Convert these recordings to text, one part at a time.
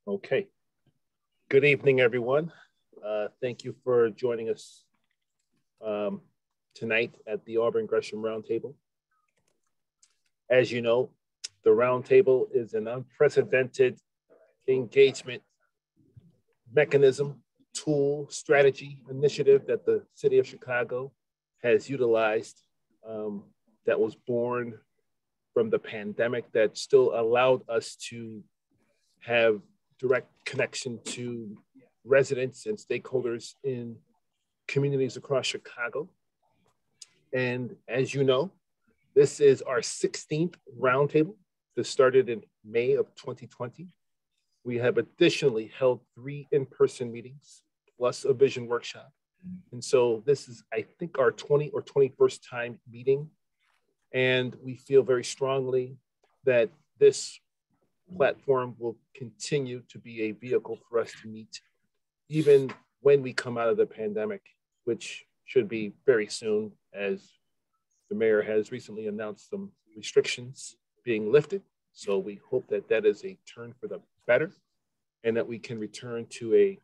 Okay. Good evening, everyone. Thank you for joining us tonight at the Auburn Gresham Roundtable. As you know, the Roundtable is an unprecedented engagement mechanism, tool, strategy, initiative that the city of Chicago has utilized that was born from the pandemic that still allowed us to have direct connection to residents and stakeholders in communities across Chicago. And as you know, this is our 16th roundtable. This started in May of 2020. We have additionally held 3 in-person meetings plus a vision workshop. And so this is, I think, our 20 or 21st time meeting. And we feel very strongly that this platform will continue to be a vehicle for us to meet, even when we come out of the pandemic, which should be very soon, as the mayor has recently announced some restrictions being lifted. So we hope that that is a turn for the better and that we can return to a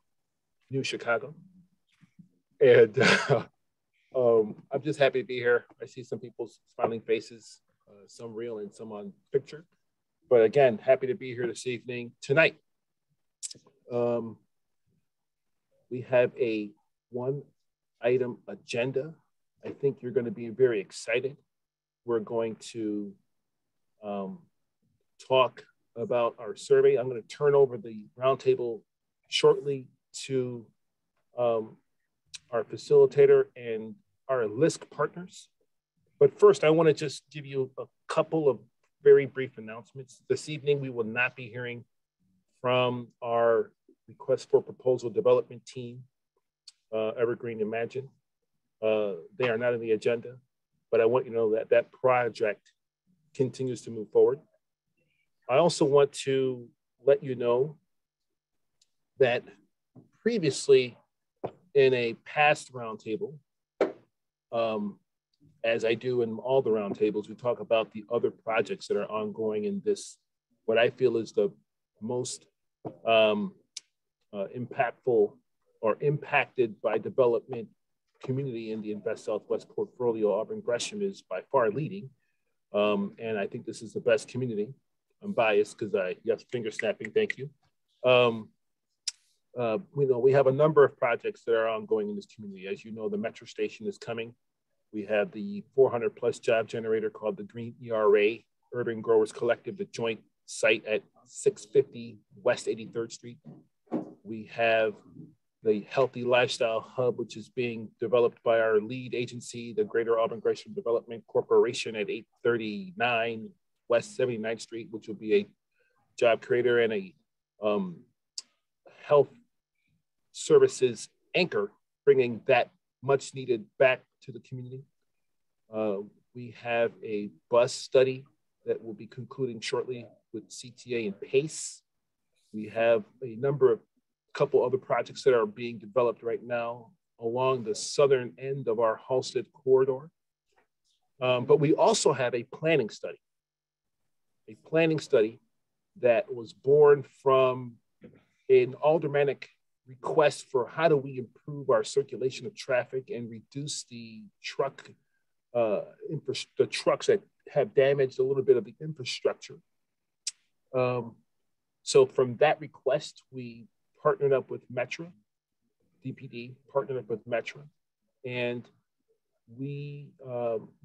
new Chicago. And I'm just happy to be here. I see some people's smiling faces, some real and some on picture. But again, happy to be here this evening. Tonight, we have a 1-item agenda. I think you're going to be very excited. We're going to talk about our survey. I'm going to turn over the roundtable shortly to our facilitator and our LISC partners. But first, I want to just give you a couple of very brief announcements. This evening, we will not be hearing from our request for proposal development team, Evergreen Imagine. They are not on the agenda, but I want you to know that that project continues to move forward. I also want to let you know that previously in a past roundtable, as I do in all the roundtables, we talk about the other projects that are ongoing in this, what I feel is the most impactful or impacted by development community in the Invest Southwest portfolio. Auburn Gresham is by far leading. And I think this is the best community. I'm biased because yes, finger snapping, thank you. We have a number of projects that are ongoing in this community. As you know, the metro station is coming. We have the 400+ job generator called the Green ERA, Urban Growers Collective, the joint site at 650 West 83rd Street. We have the Healthy Lifestyle Hub, which is being developed by our lead agency, the Greater Auburn Gresham Development Corporation at 839 West 79th Street, which will be a job creator and a health services anchor, bringing that much needed back to the community. We have a bus study that will be concluding shortly with CTA and PACE. We have a couple other projects that are being developed right now along the southern end of our Halsted corridor. But we also have a planning study that was born from an aldermanic request for how do we improve our circulation of traffic and reduce the trucks that have damaged a little bit of the infrastructure. So from that request, we partnered up with Metro, DPD partnered up with Metro, and we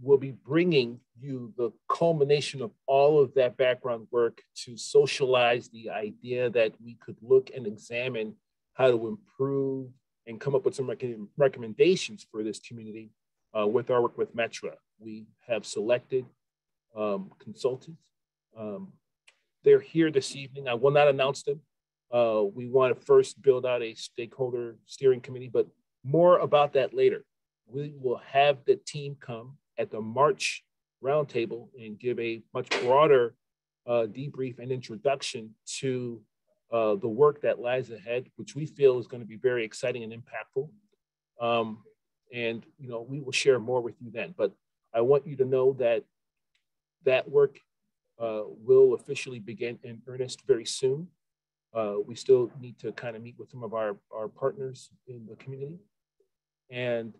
will be bringing you the culmination of all of that background work to socialize the idea that we could look and examine how to improve and come up with some recommendations for this community with our work with Metro. We have selected consultants. They're here this evening. I will not announce them. We want to first build out a stakeholder steering committee, but more about that later. We will have the team come at the March roundtable and give a much broader debrief and introduction to the work that lies ahead, which we feel is going to be very exciting and impactful. And we will share more with you then. But I want you to know that that work will officially begin in earnest very soon. We still need to kind of meet with some of our partners in the community. And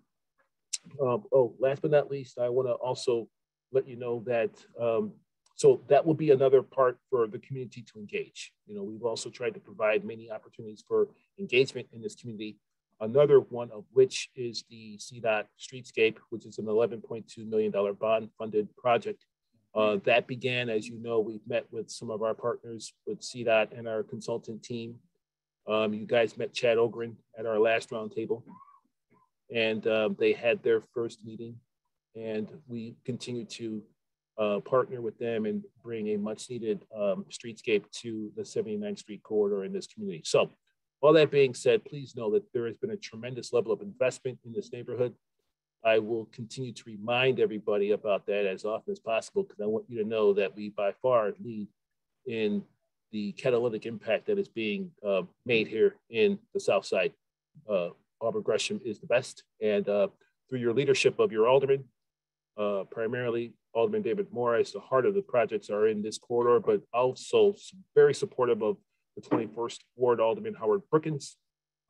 last but not least, I want to also let you know that so that will be another part for the community to engage. You know, we've also tried to provide many opportunities for engagement in this community. Another one of which is the Cdot Streetscape, which is an $11.2 million bond-funded project. That began, as you know, we've met with some of our partners with Cdot and our consultant team. You guys met Chad Ogren at our last roundtable, and they had their first meeting, and we continue to partner with them and bring a much needed streetscape to the 79th Street corridor in this community. So all that being said, please know that there has been a tremendous level of investment in this neighborhood. I will continue to remind everybody about that as often as possible, because I want you to know that we by far lead in the catalytic impact that is being made here in the South Side. Auburn Gresham is the best, and through your leadership of your alderman, primarily Alderman David Morris, the heart of the projects are in this corridor, but also very supportive of the 21st Ward Alderman Howard Brookins.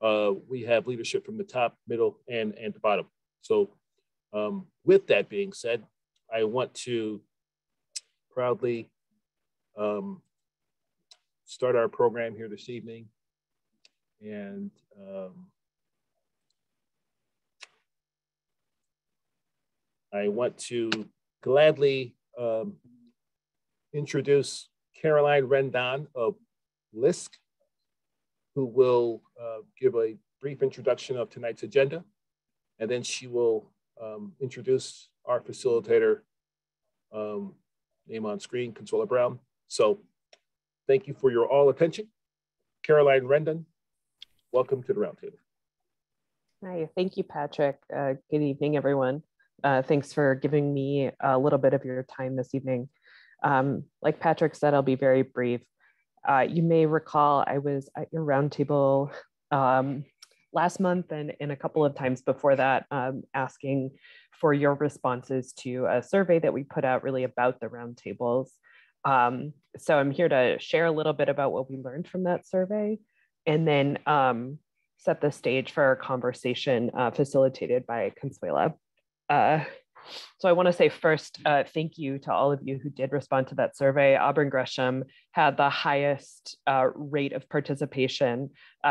We have leadership from the top, middle, and the bottom. So with that being said, I want to proudly start our program here this evening. And I want to gladly introduce Caroline Rendon of LISC, who will give a brief introduction of tonight's agenda, and then she will introduce our facilitator, name on screen, Consuela Brown. So thank you for your all attention. Caroline Rendon, welcome to the roundtable. Hi, thank you, Patrick. Good evening, everyone. Thanks for giving me a little bit of your time this evening. Like Patrick said, I'll be very brief. You may recall I was at your roundtable last month and a couple of times before that, asking for your responses to a survey that we put out really about the roundtables. So I'm here to share a little bit about what we learned from that survey, and then set the stage for our conversation facilitated by Consuela. So I want to say first, thank you to all of you who did respond to that survey. Auburn Gresham had the highest rate of participation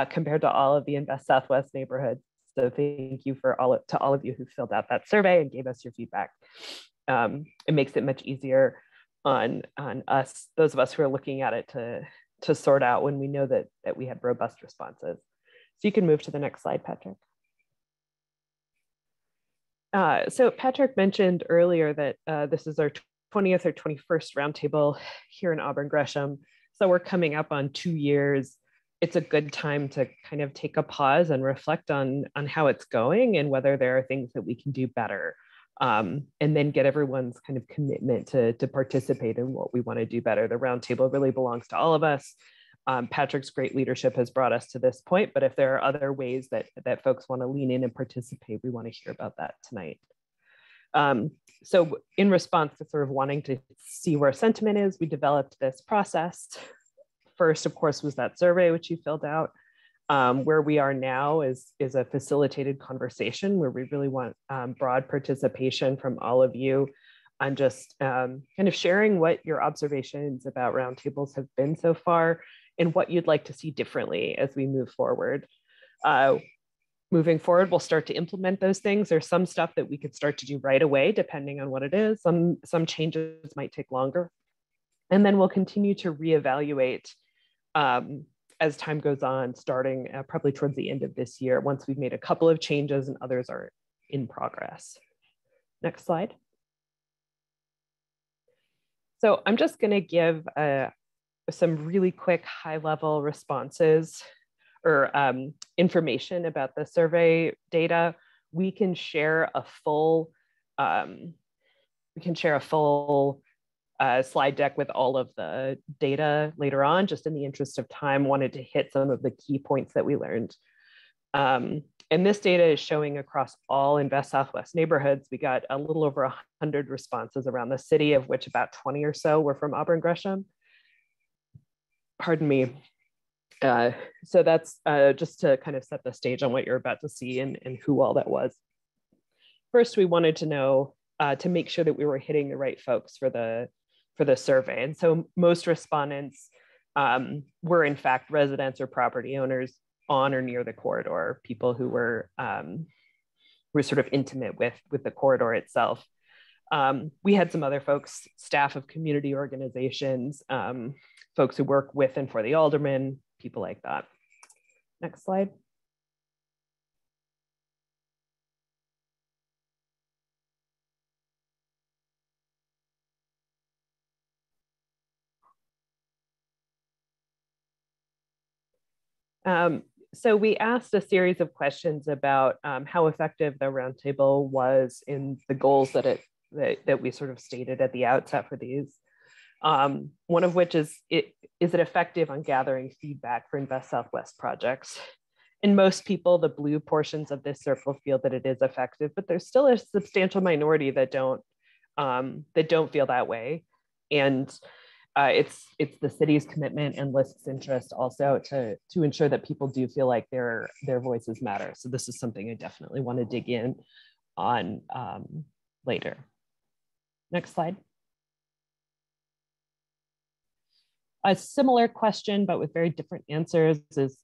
compared to all of the Invest Southwest neighborhoods. So thank you to all of you who filled out that survey and gave us your feedback. It makes it much easier on us, those of us who are looking at it, to sort out when we know that we had robust responses. So you can move to the next slide, Patrick. So Patrick mentioned earlier that this is our 20th or 21st roundtable here in Auburn Gresham. So we're coming up on 2 years. It's a good time to kind of take a pause and reflect on how it's going and whether there are things that we can do better. And then get everyone's kind of commitment to participate in what we want to do better. The roundtable really belongs to all of us. Patrick's great leadership has brought us to this point, but if there are other ways that folks want to lean in and participate, we want to hear about that tonight. So in response to sort of wanting to see where sentiment is, we developed this process. First, of course, was that survey, which you filled out. Where we are now is a facilitated conversation where we really want broad participation from all of you on just kind of sharing what your observations about roundtables have been so far and what you'd like to see differently as we move forward. Moving forward, we'll start to implement those things. There's some stuff that we could start to do right away, depending on what it is. Some changes might take longer. And then we'll continue to reevaluate as time goes on, starting probably towards the end of this year, once we've made a couple of changes and others are in progress. Next slide. So I'm just going to give some really quick high-level responses or information about the survey data. We can share a full slide deck with all of the data later on. Just in the interest of time, wanted to hit some of the key points that we learned. And this data is showing across all Invest Southwest neighborhoods. We got a little over 100 responses around the city, of which about 20 or so were from Auburn Gresham. Pardon me. So that's just to kind of set the stage on what you're about to see and who all that was. First, we wanted to know to make sure that we were hitting the right folks for the survey. And so most respondents were in fact residents or property owners on or near the corridor, people who were sort of intimate with the corridor itself. We had some other folks, staff of community organizations, folks who work with and for the alderman, people like that. Next slide. So we asked a series of questions about how effective the roundtable was in the goals that we sort of stated at the outset for these. One of which is it effective on gathering feedback for Invest Southwest projects? And most people, the blue portions of this circle, feel that it is effective, but there's still a substantial minority that don't feel that way. And it's the city's commitment and LISC's interest also to ensure that people do feel like their voices matter. So this is something I definitely want to dig in on later. Next slide. A similar question, but with very different answers, is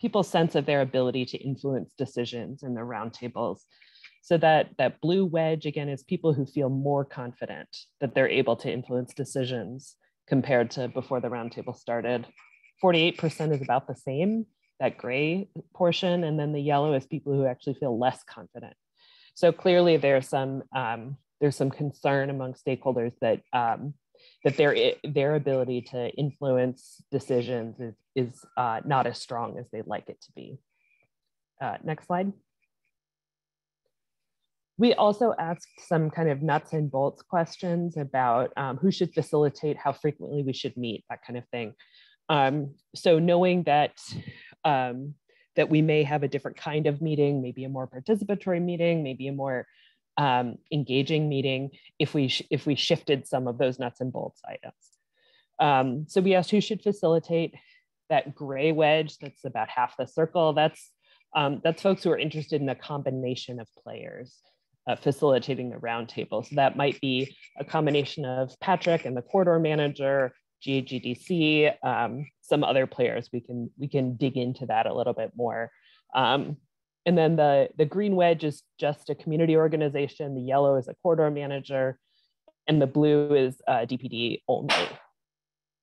people's sense of their ability to influence decisions in the roundtables. So that blue wedge, again, is people who feel more confident that they're able to influence decisions compared to before the roundtable started. 48% is about the same, that gray portion, and then the yellow is people who actually feel less confident. So clearly there's some concern among stakeholders that their ability to influence decisions is not as strong as they'd like it to be. Next slide. We also asked some kind of nuts and bolts questions about who should facilitate, how frequently we should meet, that kind of thing. So knowing that that we may have a different kind of meeting, maybe a more participatory meeting, maybe a more engaging meeting, if we shifted some of those nuts and bolts items. So we asked who should facilitate. That gray wedge, that's about half the circle. That's folks who are interested in a combination of players facilitating the roundtable. So that might be a combination of Patrick and the corridor manager, GAGDC, some other players. We can dig into that a little bit more. And then the green wedge is just a community organization. The yellow is a corridor manager, and the blue is DPD only.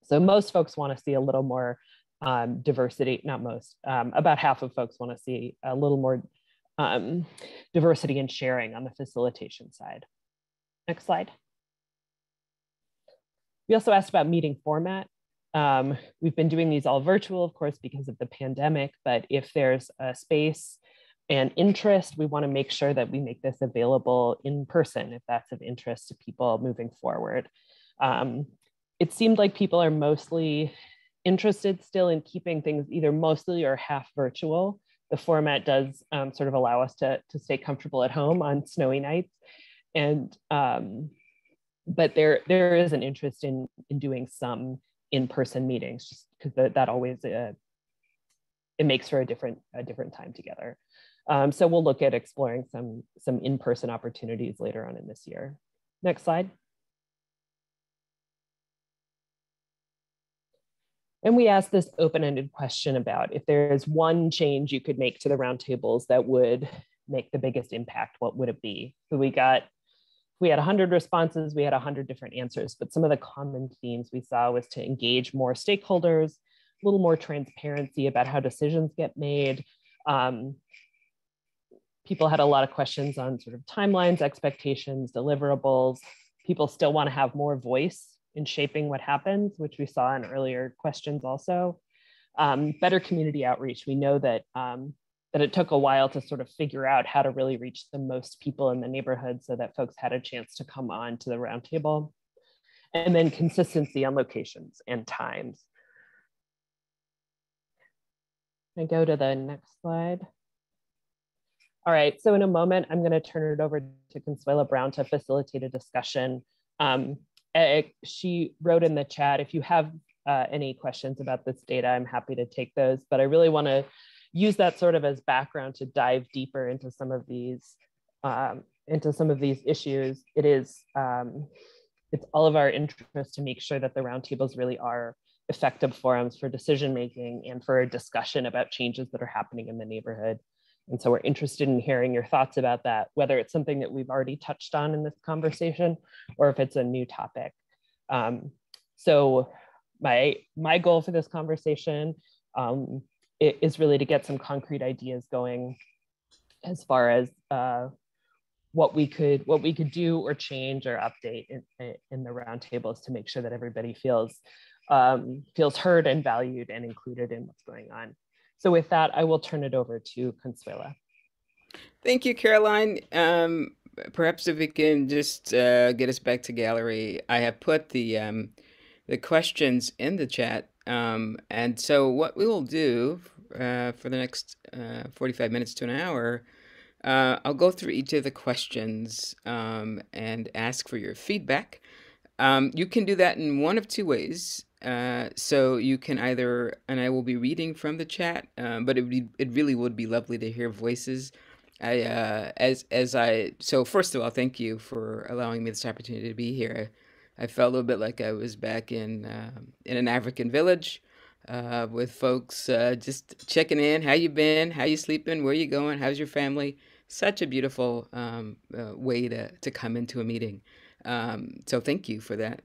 So most folks want to see a little more diversity, not most, about half of folks want to see a little more diversity and sharing on the facilitation side. Next slide. We also asked about meeting format. We've been doing these all virtual, of course, because of the pandemic, but if there's a space and interest, we want to make sure that we make this available in person if that's of interest to people moving forward. It seemed like people are mostly interested still in keeping things either mostly or half virtual. The format does sort of allow us to stay comfortable at home on snowy nights. And but there is an interest in doing some in-person meetings, just because that always it makes for a different time together. So we'll look at exploring some in-person opportunities later on in this year. Next slide. And we asked this open-ended question about if there's one change you could make to the roundtables that would make the biggest impact, what would it be? So we had 100 responses, we had 100 different answers, but some of the common themes we saw was to engage more stakeholders, a little more transparency about how decisions get made. People had a lot of questions on sort of timelines, expectations, deliverables. People still want to have more voice in shaping what happens, which we saw in earlier questions also. Better community outreach. We know that it took a while to sort of figure out how to really reach the most people in the neighborhood so that folks had a chance to come on to the roundtable. And then consistency on locations and times. Can I go to the next slide? All right, so in a moment, I'm going to turn it over to Consuela Brown to facilitate a discussion. She wrote in the chat, if you have any questions about this data, I'm happy to take those, but I really want to use that sort of as background to dive deeper into some of these issues. It's all of our interest to make sure that the roundtables really are effective forums for decision making and for a discussion about changes that are happening in the neighborhood. And so we're interested in hearing your thoughts about that, whether it's something that we've already touched on in this conversation or if it's a new topic. So my goal for this conversation is really to get some concrete ideas going as far as what we could do or change or update in the roundtables to make sure that everybody feels heard and valued and included in what's going on. So with that, I will turn it over to Consuela. Thank you, Caroline. Perhaps if we can just get us back to gallery. I have put the questions in the chat. And so what we will do for the next 45 minutes to an hour, I'll go through each of the questions and ask for your feedback. You can do that in one of two ways. So you can either, and I will be reading from the chat, but it really would be lovely to hear voices. So first of all, thank you for allowing me this opportunity to be here. I felt a little bit like I was back in an African village with folks just checking in. How you been? How you sleeping? Where you going? How's your family? Such a beautiful way to come into a meeting. So thank you for that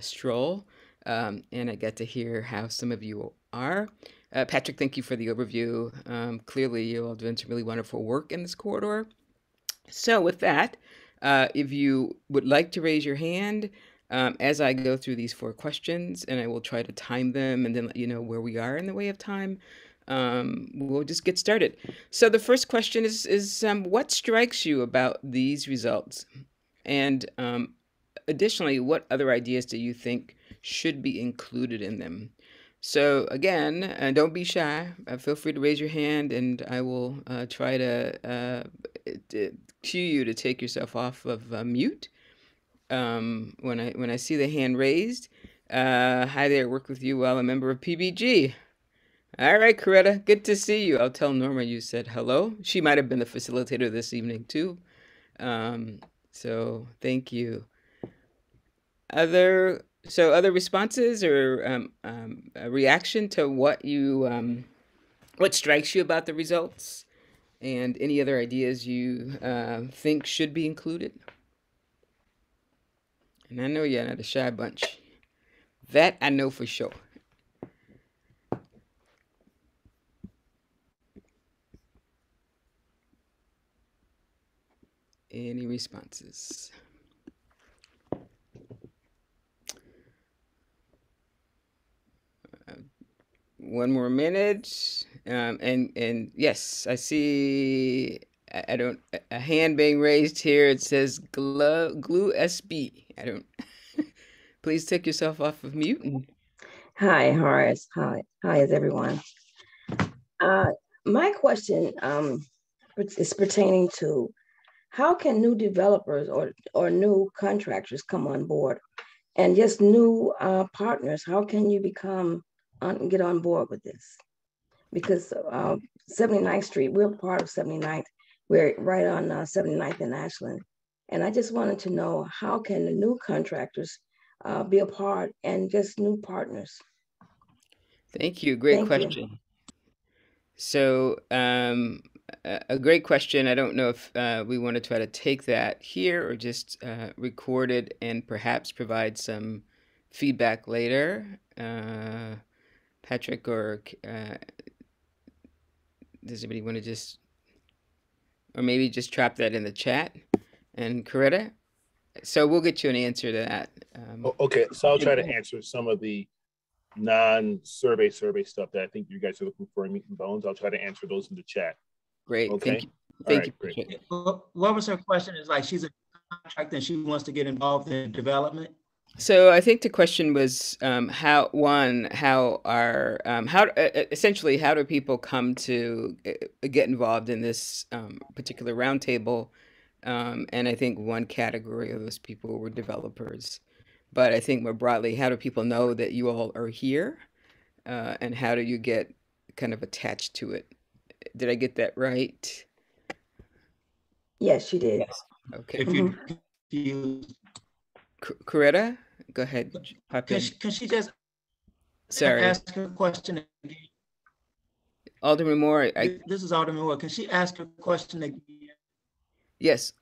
stroll. And I get to hear how some of you are. Patrick, thank you for the overview. Clearly, you all doing some really wonderful work in this corridor. So with that, if you would like to raise your hand as I go through these 4 questions, and I will try to time them and then let you know where we are in the way of time, we'll just get started. So the first question is what strikes you about these results? And additionally, what other ideas do you think should be included in them? So again, don't be shy. Feel free to raise your hand, and I will try to cue you to take yourself off of mute when I see the hand raised. Hi there, work with you while a member of PBG. All right, Coretta, good to see you. I'll tell Norma you said hello. She might have been the facilitator this evening too. So thank you. Other responses or a reaction to what strikes you about the results, and any other ideas you think should be included? And I know you're not a shy bunch. That I know for sure. Any responses? One more minute, and yes, I see. A hand being raised here. It says glue SB. I don't. Please take yourself off of mute. Hi, Horace. Hi, is everyone. My question is pertaining to how can new developers or new contractors come on board, and just new partners? How can you get on board with this? Because 79th Street, we're part of 79th. We're right on 79th and Ashland. And I just wanted to know, how can the new contractors be a part, and just new partners? Thank you. Great question. So a great question. I don't know if we want to try to take that here or just record it and perhaps provide some feedback later. Patrick, or does anybody want to or maybe just trap that in the chat? And Coretta, so we'll get you an answer to that. Okay, so I'll try to answer some of the non-survey stuff that I think you guys are looking for in Meat and Bones. I'll try to answer those in the chat. Great, okay? Thank you. Thank you. Great. What was her question? Is like she's a contractor and she wants to get involved in development? So I think the question was essentially how do people come to get involved in this particular roundtable? And I think one category of those people were developers. But I think more broadly, how do people know that you all are here? And how do you get kind of attached to it? Did I get that right? Yes, you did. Yes. Okay. If you confused, Coretta, go ahead. Pop in. can she just Sorry. ask her question again? Alderman Moore, This is Alderman Moore. Can she ask her question again? yes,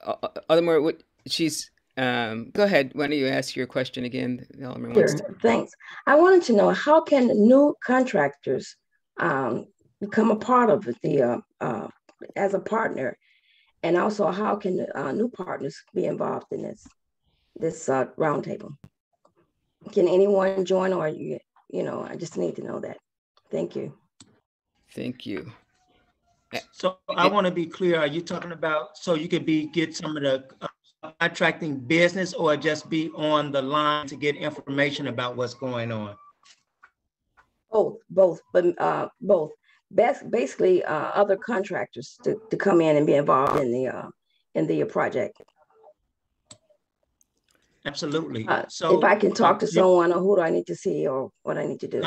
Alderman Moore, what she's go ahead. Why don't you ask your question again? Alderman wants to. Sure, thanks. I wanted to know, how can new contractors become a part of the as a partner, and also how can new partners be involved in this roundtable? Can anyone join, or I just need to know that. Thank you. Thank you. So I want to be clear. Are you talking about so you could get some of the contracting business, or just be on the line to get information about what's going on? Both, but both. Basically, other contractors to come in and be involved in the project. Absolutely. So if I can talk to someone, or who do I need to see, or what I need to do?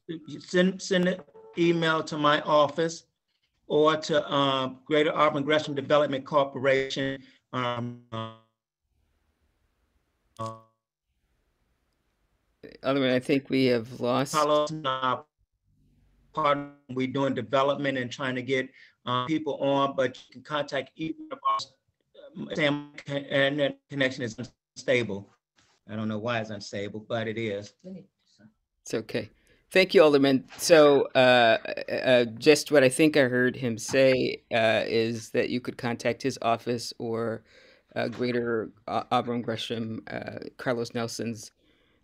You send an email to my office or to Greater Auburn Gresham Development Corporation. Alderman, I think we have lost. We're doing development and trying to get people on, but you can contact either of us. Sam, and that connection is unstable. I don't know why it's unstable, but it is. It's okay. Thank you, Alderman. So just what I think I heard him say is that you could contact his office or Greater Auburn Gresham, Carlos Nelson's.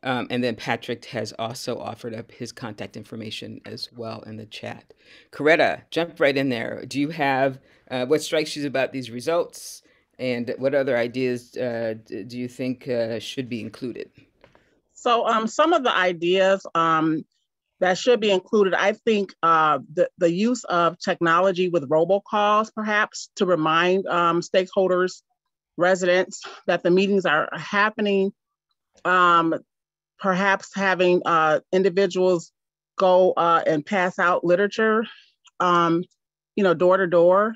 And then Patrick has also offered up his contact information as well in the chat. Coretta, jump right in there. Do you have, what strikes you about these results? And what other ideas do you think should be included? So some of the ideas that should be included, I think the use of technology with robocalls, perhaps, to remind stakeholders, residents, that the meetings are happening. Perhaps having individuals go and pass out literature, door to door,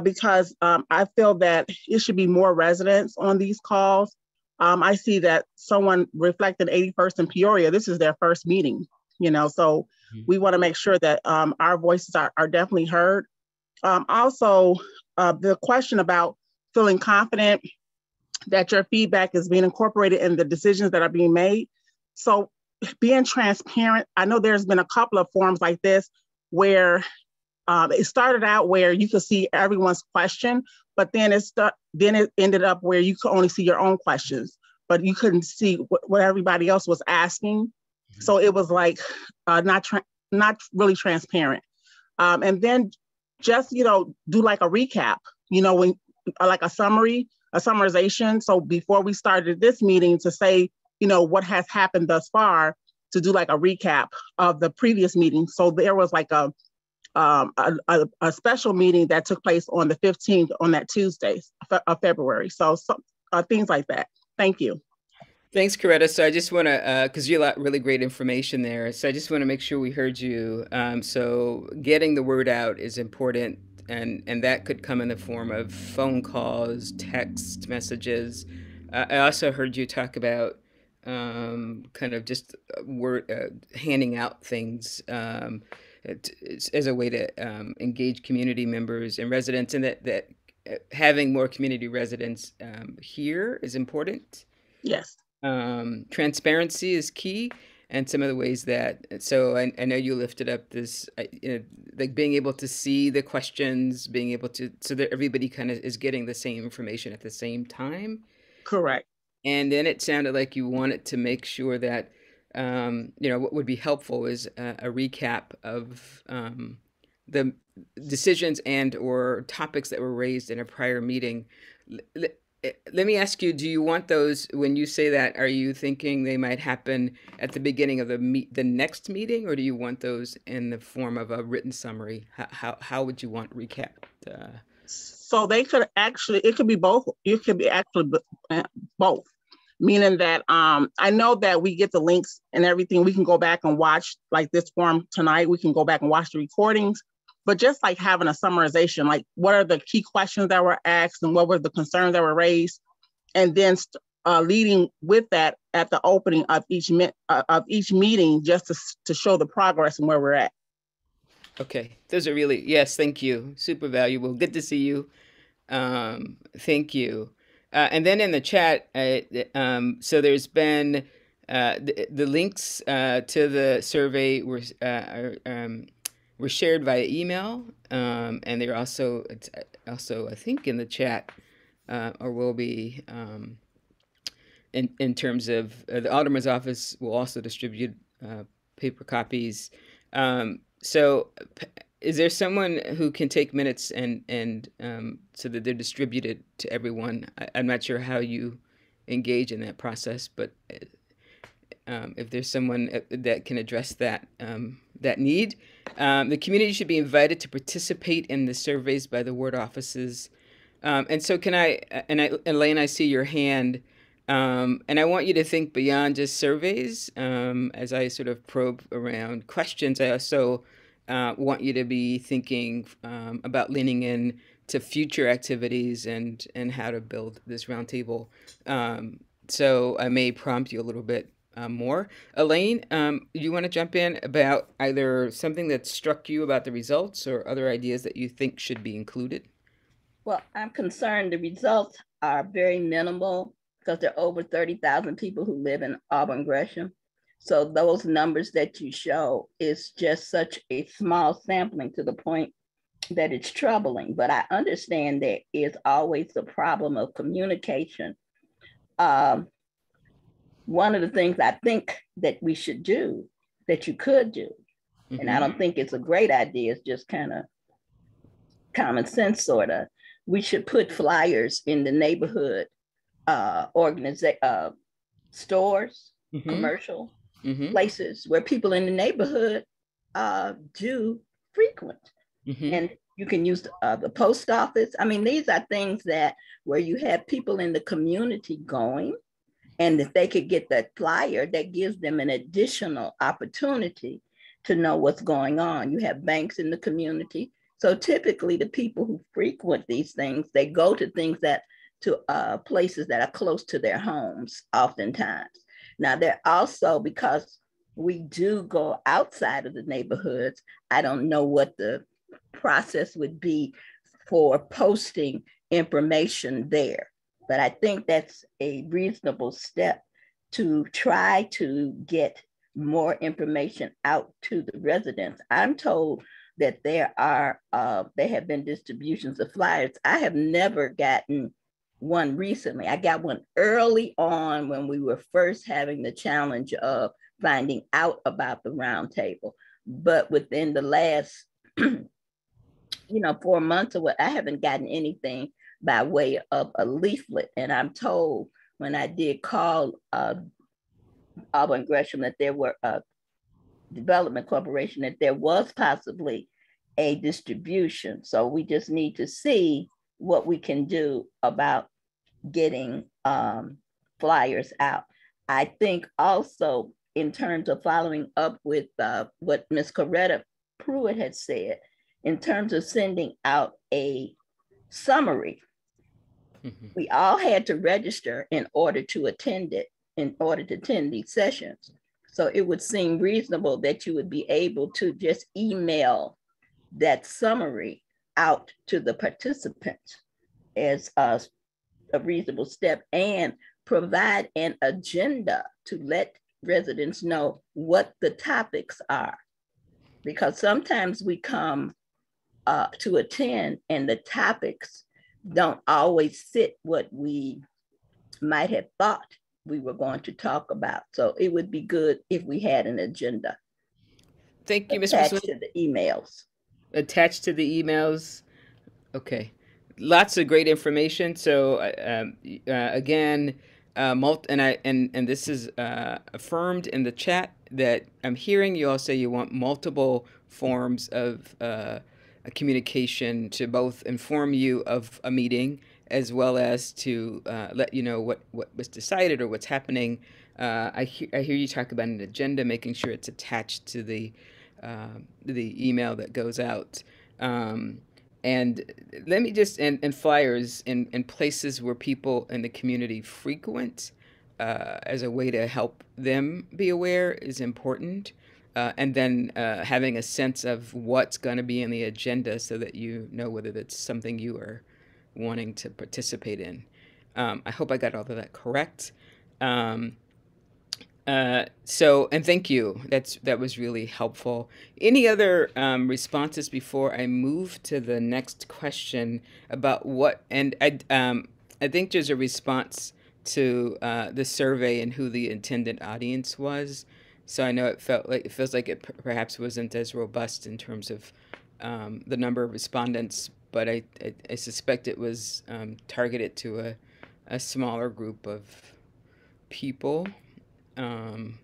because I feel that it should be more residents on these calls. I see that someone reflected 81st in Peoria, this is their first meeting, so we want to make sure that our voices are definitely heard. Also, the question about feeling confident that your feedback is being incorporated in the decisions that are being made. So being transparent, I know there's been a couple of forums like this where it started out where you could see everyone's question, but then it ended up where you could only see your own questions, but you couldn't see what everybody else was asking. So it was like not really transparent. And then just, do like a recap, when like a summarization. So before we started this meeting, to say, what has happened thus far, to do like a recap of the previous meeting. So there was like a special meeting that took place on the 15th on that Tuesday of February. So things like that. Thank you. Thanks, Coretta. So I just want to, because you got really great information there. So I just want to make sure we heard you. So getting the word out is important. And that could come in the form of phone calls, text messages. I also heard you talk about kind of just handing out things as a way to engage community members and residents, and that having more community residents here is important. Yes. Transparency is key. And some of the ways that, so I know you lifted up this, like being able to see the questions, being able to, so that everybody kind of is getting the same information at the same time. Correct. And then it sounded like you wanted to make sure that, what would be helpful is a recap of the decisions and or topics that were raised in a prior meeting. let me ask you, do you want those, when you say that, are you thinking they might happen at the beginning of the next meeting, or do you want those in the form of a written summary? How would you want recapped? So they could actually, it could be both. It could be actually both, meaning that I know that we get the links and everything. We can go back and watch like this forum tonight. We can go back and watch the recordings, but just like having a summarization, like what are the key questions that were asked and what were the concerns that were raised, and then leading with that at the opening of each meeting, just to show the progress and where we're at. Okay, those are really, yes, thank you. Super valuable. Good to see you. Thank you. And then in the chat, so there's been the links to the survey were shared via email, and they're also I think in the chat, or will be in terms of the Alderman's office will also distribute paper copies. So is there someone who can take minutes and so that they're distributed to everyone? I'm not sure how you engage in that process, but if there's someone that can address that that need. The community should be invited to participate in the surveys by the ward offices. And so Elaine, I see your hand. And I want you to think beyond just surveys. As I sort of probe around questions, I also want you to be thinking about leaning in to future activities and how to build this roundtable. So I may prompt you a little bit more. Elaine, you want to jump in about either something that struck you about the results or other ideas that you think should be included? Well, I'm concerned the results are very minimal because there are over 30,000 people who live in Auburn, Gresham. So those numbers that you show is just such a small sampling to the point that it's troubling. But I understand there is always the problem of communication. One of the things I think that we should do, that you could do, and I don't think it's a great idea, it's just kind of common sense sort of, we should put flyers in the neighborhood stores, commercial places where people in the neighborhood do frequent. And you can use the post office. I mean, these are things that where you have people in the community going, and if they could get that flyer, that gives them an additional opportunity to know what's going on. You have banks in the community. So typically the people who frequent these things, they go to things to places that are close to their homes oftentimes. Now they're also, because we do go outside of the neighborhoods, I don't know what the process would be for posting information there. But I think that's a reasonable step to try to get more information out to the residents. I'm told that there have been distributions of flyers. I have never gotten one recently. I got one early on when we were first having the challenge of finding out about the roundtable. But within the last 4 months or what, I haven't gotten anything by way of a leaflet. And I'm told when I did call Auburn Gresham that there were Development Corporation, that there was possibly a distribution. So we just need to see what we can do about getting flyers out. I think also in terms of following up with what Ms. Coretta Pruitt had said, in terms of sending out a summary, we all had to register in order to attend these sessions. So it would seem reasonable that you would be able to just email that summary out to the participants as a reasonable step, and provide an agenda to let residents know what the topics are. Because sometimes we come to attend and the topics don't always fit what we might have thought we were going to talk about. So it would be good if we had an agenda. Thank you, Ms. Attached to the emails. Attached to the emails. Okay. lots of great information. So again, and this is affirmed in the chat that I'm hearing you all say you want multiple forms of communication to both inform you of a meeting as well as to let you know what was decided or what's happening. I hear you talk about an agenda, making sure it's attached to the email that goes out. And let me just, and flyers in places where people in the community frequent as a way to help them be aware is important. And then having a sense of what's going to be in the agenda so that you know whether that's something you are wanting to participate in. I hope I got all of that correct. So, and thank you. That was really helpful. Any other responses before I move to the next question about what? And I think there's a response to the survey and who the intended audience was. So I know it feels like it perhaps wasn't as robust in terms of the number of respondents, but I suspect it was targeted to a smaller group of people. And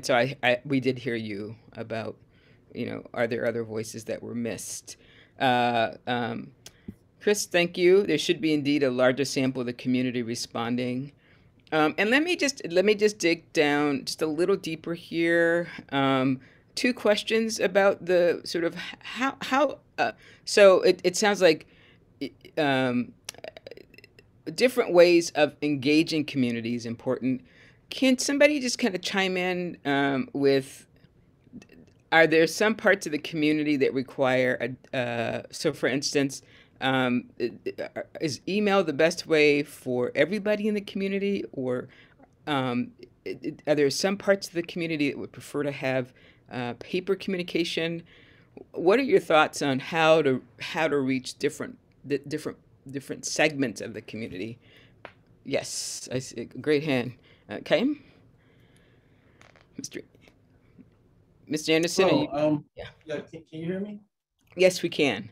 so we did hear you about, are there other voices that were missed? Chris, thank you. There should be indeed a larger sample of the community responding. And let me just dig down just a little deeper here. Two questions about the sort of how so it sounds like different ways of engaging community is important. Can somebody just kind of chime in with, are there some parts of the community that require, so for instance, is email the best way for everybody in the community, or are there some parts of the community that would prefer to have paper communication? What are your thoughts on how to reach different segments of the community? Yes, I see. Great hand. Okay, Mr. Anderson. Yeah, can you hear me? Yes, we can.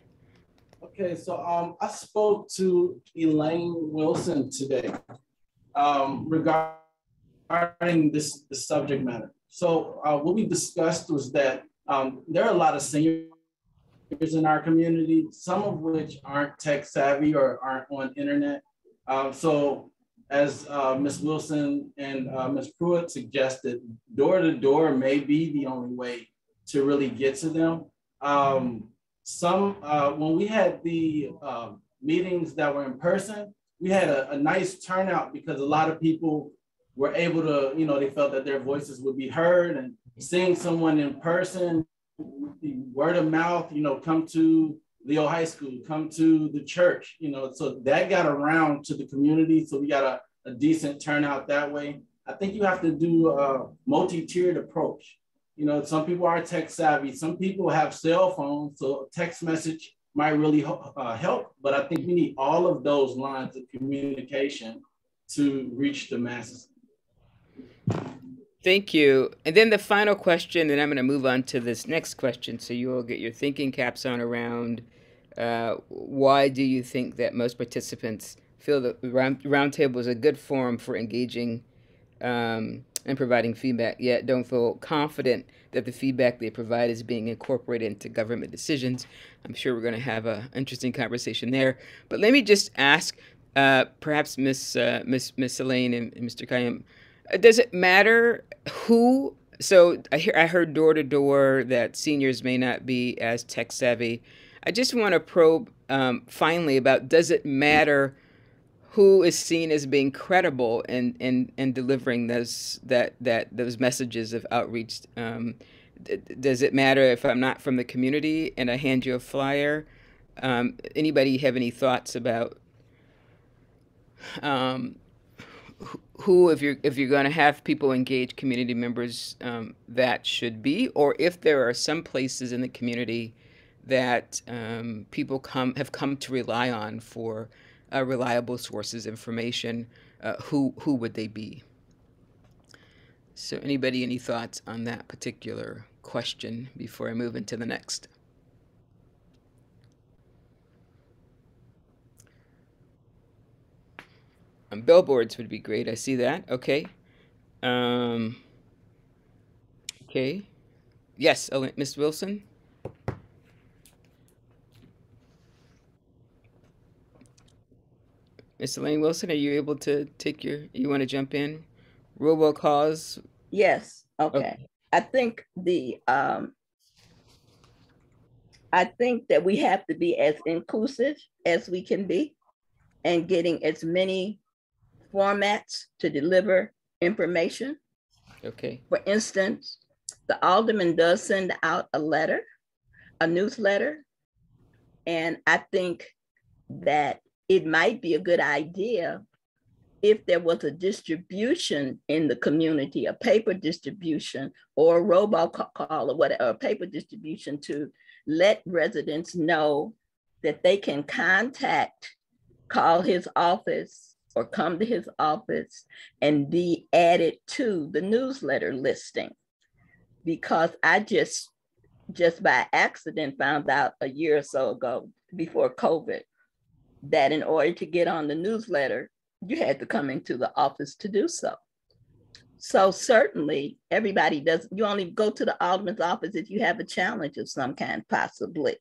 Okay, so I spoke to Elaine Wilson today regarding this subject matter. So what we discussed was that there are a lot of seniors in our community, some of which aren't tech savvy or aren't on internet. So as Ms. Wilson and Ms. Pruitt suggested, door-to-door may be the only way to really get to them. When we had the meetings that were in person, we had a nice turnout because a lot of people were able to, they felt that their voices would be heard, and seeing someone in person, word of mouth, come to Leo High School, come to the church, so that got around to the community. So we got a decent turnout that way. I think you have to do a multi-tiered approach. Some people are tech savvy. Some people have cell phones, so a text message might really help. But I think we need all of those lines of communication to reach the masses. Thank you. And then the final question, and I'm going to move on to this next question, so you all get your thinking caps on around why do you think that most participants feel that the Roundtable is a good forum for engaging and providing feedback, yet don't feel confident that the feedback they provide is being incorporated into government decisions? I'm sure we're going to have an interesting conversation there. But let me just ask, perhaps Miss Elaine and Mr. Kayem, does it matter who? So I heard door to door that seniors may not be as tech savvy. I just want to probe finally about, does it matter who is seen as being credible in delivering those messages of outreach? Does it matter if I'm not from the community and I hand you a flyer? Anybody have any thoughts about who, if you're going to have people engage community members, that should be, or if there are some places in the community that people have come to rely on for reliable sources of information, who would they be? So anybody, any thoughts on that particular question before I move into the next? Billboards would be great. I see that. Okay. Okay. Yes, Ms. Wilson. Ms. Elaine Wilson, are you able to take you want to jump in? Robocalls. Yes. Okay. Okay. I think that we have to be as inclusive as we can be and getting as many formats to deliver information. Okay. For instance, the alderman does send out a newsletter, and I think that it might be a good idea if there was a distribution in the community, a paper distribution or a robocall or whatever, a paper distribution to let residents know that they can call his office or come to his office and be added to the newsletter listing. Because I just by accident found out a year or so ago, before COVID, that in order to get on the newsletter, you had to come into the office to do so. So certainly everybody does, you only go to the alderman's office if you have a challenge of some kind, possibly,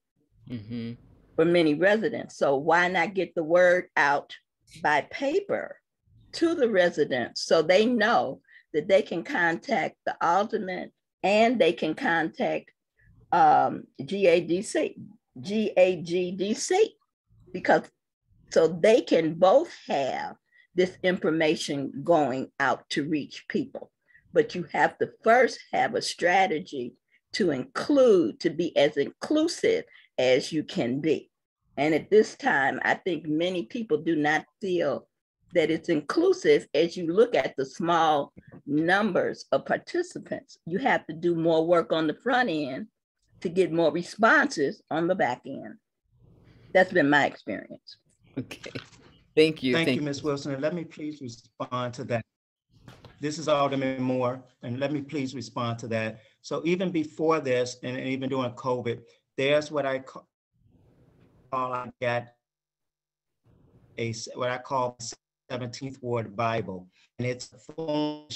for many residents. So why not get the word out by paper to the residents so they know that they can contact the alderman and they can contact GAGDC, because so they can both have this information going out to reach people. But you have to first have a strategy to be as inclusive as you can be. And at this time, I think many people do not feel that it's inclusive. As you look at the small numbers of participants, you have to do more work on the front end to get more responses on the back end. That's been my experience. Okay. Thank you. Thank you, Ms. Wilson. And let me please respond to that. This is Alderman Moore, and let me please respond to that. So even before this, and even during COVID, there's what I call, I got what I call 17th Ward Bible. And it's a phone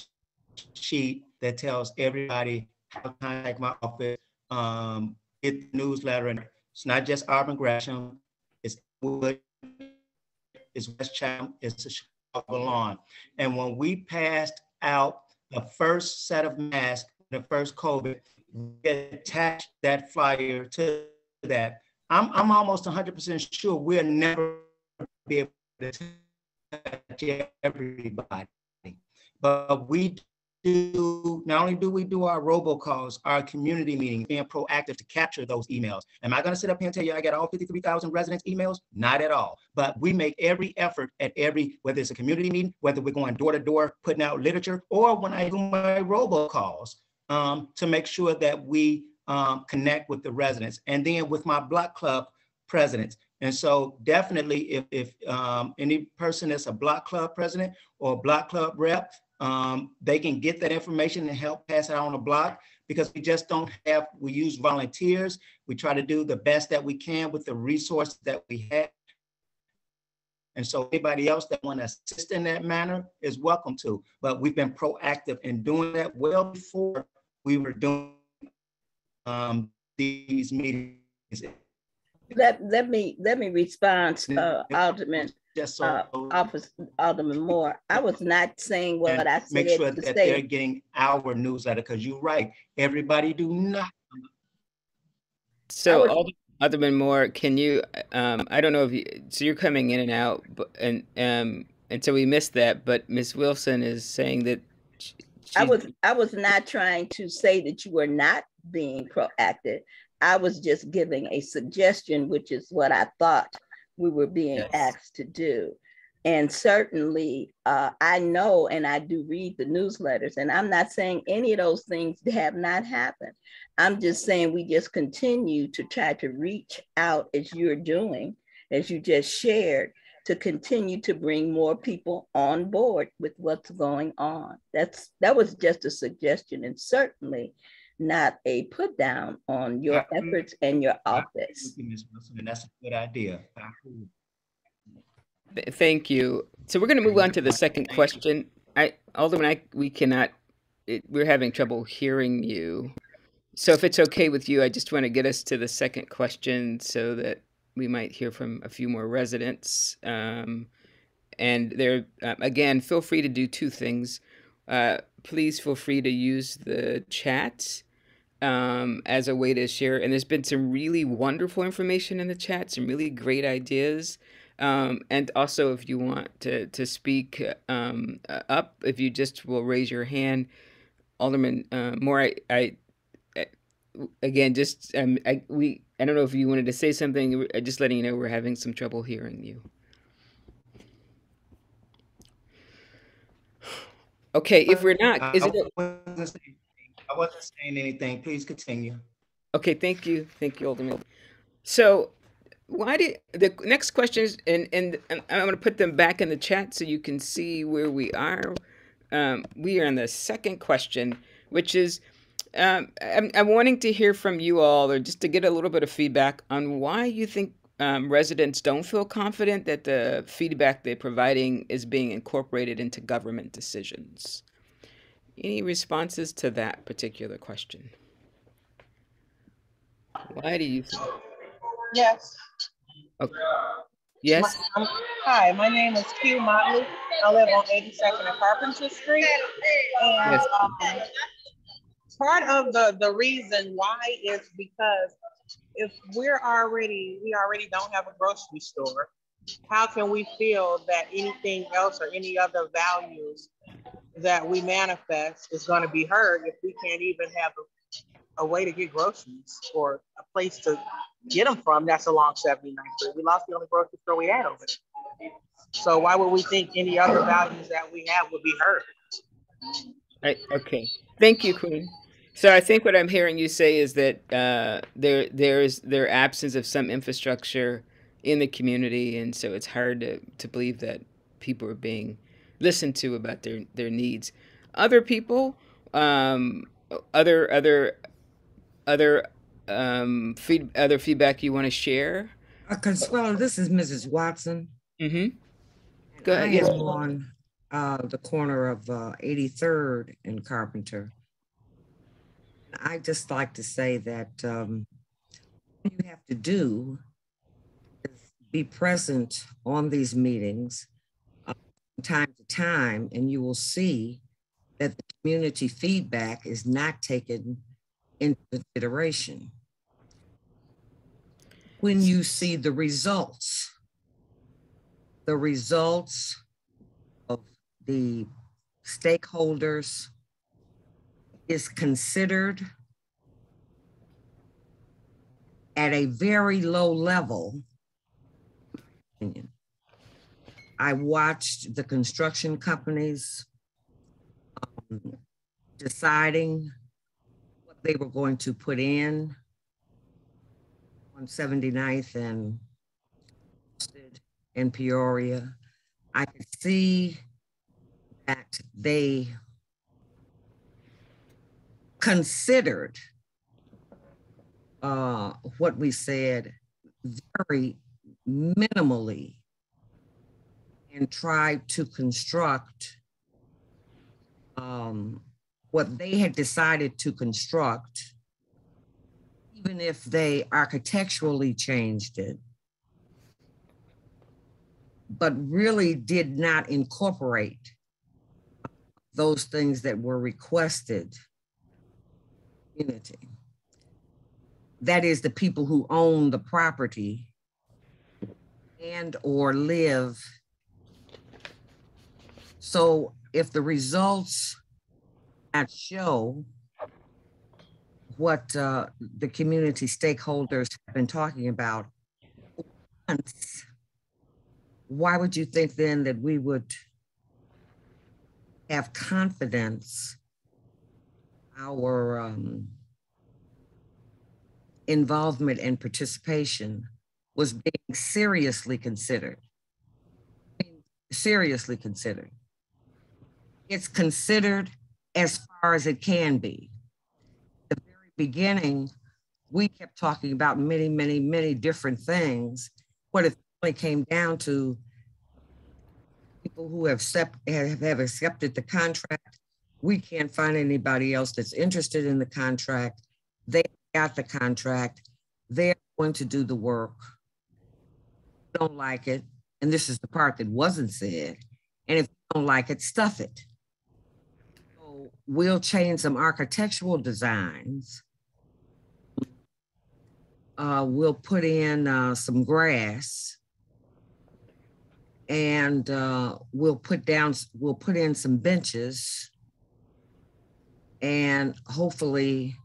sheet that tells everybody how to contact my office, get the newsletter. And it's not just Auburn Gresham, it's Wood, it's West Chatham, it's the Chicago Lawn. And when we passed out the first set of masks, the first COVID, we attached that flyer to that. I'm almost 100% sure we'll never be able to touch everybody. But we do, not only do we do our robocalls, our community meetings, being proactive to capture those emails. Am I gonna sit up here and tell you I got all 53,000 residents' emails? Not at all. But we make every effort at whether it's a community meeting, whether we're going door to door, putting out literature, or when I do my robocalls, to make sure that we connect with the residents. And then with my block club presidents. And so definitely if any person that's a block club president or a block club rep, they can get that information and help pass it on the block, because we just don't have, we use volunteers. We try to do the best that we can with the resources that we have. And so anybody else that want to assist in that manner is welcome to, but we've been proactive in doing that well before we were doing these meetings. Let me respond, Alderman. Just so Alderman Moore, I was not saying what I said. Make sure that they're getting our newsletter, because you're right, everybody do not. So Alderman Moore, can you? I don't know if you. So you're coming in and out, and so we missed that. But Ms. Wilson is saying that I was not trying to say that you were not being proactive. I was just giving a suggestion, which is what I thought we were being asked to do. And certainly I know, and I do read the newsletters, and I'm not saying any of those things have not happened. I'm just saying we just continue to try to reach out as you're doing, as you just shared, to continue to bring more people on board with what's going on. That was just a suggestion, and certainly not a put down on your efforts and your office. And that's a good idea. Thank you. So we're going to move on to the second question. Alderman, we're having trouble hearing you. So if it's okay with you, I just want to get us to the second question so that we might hear from a few more residents. And there, again, feel free to do two things. Please feel free to use the chat as a way to share. And there's been some really wonderful information in the chat, some really great ideas. And also, if you want to speak up, if you just will raise your hand, Alderman Moore, again, just I don't know if you wanted to say something. Just letting you know we're having some trouble hearing you. Okay, if we're not, is it? I wasn't saying anything. Please continue. Okay, thank you, Alderman. So, why did the next questions and I'm going to put them back in the chat so you can see where we are. We are on the second question, which is I'm wanting to hear from you all, or just to get a little bit of feedback on why you think residents don't feel confident that the feedback they're providing is being incorporated into government decisions. Any responses to that particular question? Why do you think? Yes. Okay. Yes. Hi, my name is Q Motley. I live on 82nd and Carpenter Street. And Yes. Part of the reason why is because if we already don't have a grocery store, how can we feel that anything else or any other values that we manifest is going to be heard if we can't even have a way to get groceries or a place to get them from that's along 79th Street? We lost the only grocery store we had over there. So why would we think any other values that we have would be heard? Okay. Thank you, Queen. So I think what I'm hearing you say is that there's absence of some infrastructure in the community, and so it's hard to believe that people are being listened to about their needs. Other people, other feedback you want to share? Consuelo, this is Mrs. Watson. Mm-hmm. Go ahead. I am on the corner of 83rd and Carpenter. I just like to say that what you have to do is be present on these meetings from time to time, and you will see that the community feedback is not taken into consideration. When you see the results of the stakeholders is considered at a very low level. I watched the construction companies deciding what they were going to put in on 79th and Peoria. I could see that they considered what we said very minimally and tried to construct what they had decided to construct, even if they architecturally changed it, but really did not incorporate those things that were requested. Community. That is the people who own the property and or live. So if the results not show what the community stakeholders have been talking about once, why would you think then that we would have confidence our involvement and participation was being seriously considered? Seriously considered. It's considered as far as it can be. At the very beginning, we kept talking about many, many, many different things. What it only came down to who have accepted the contract. We can't find anybody else that's interested in the contract. They got the contract. They're going to do the work. Don't like it. And this is the part that wasn't said. And if you don't like it, stuff it. So we'll change some architectural designs. We'll put in some grass, and we'll put in some benches, and hopefully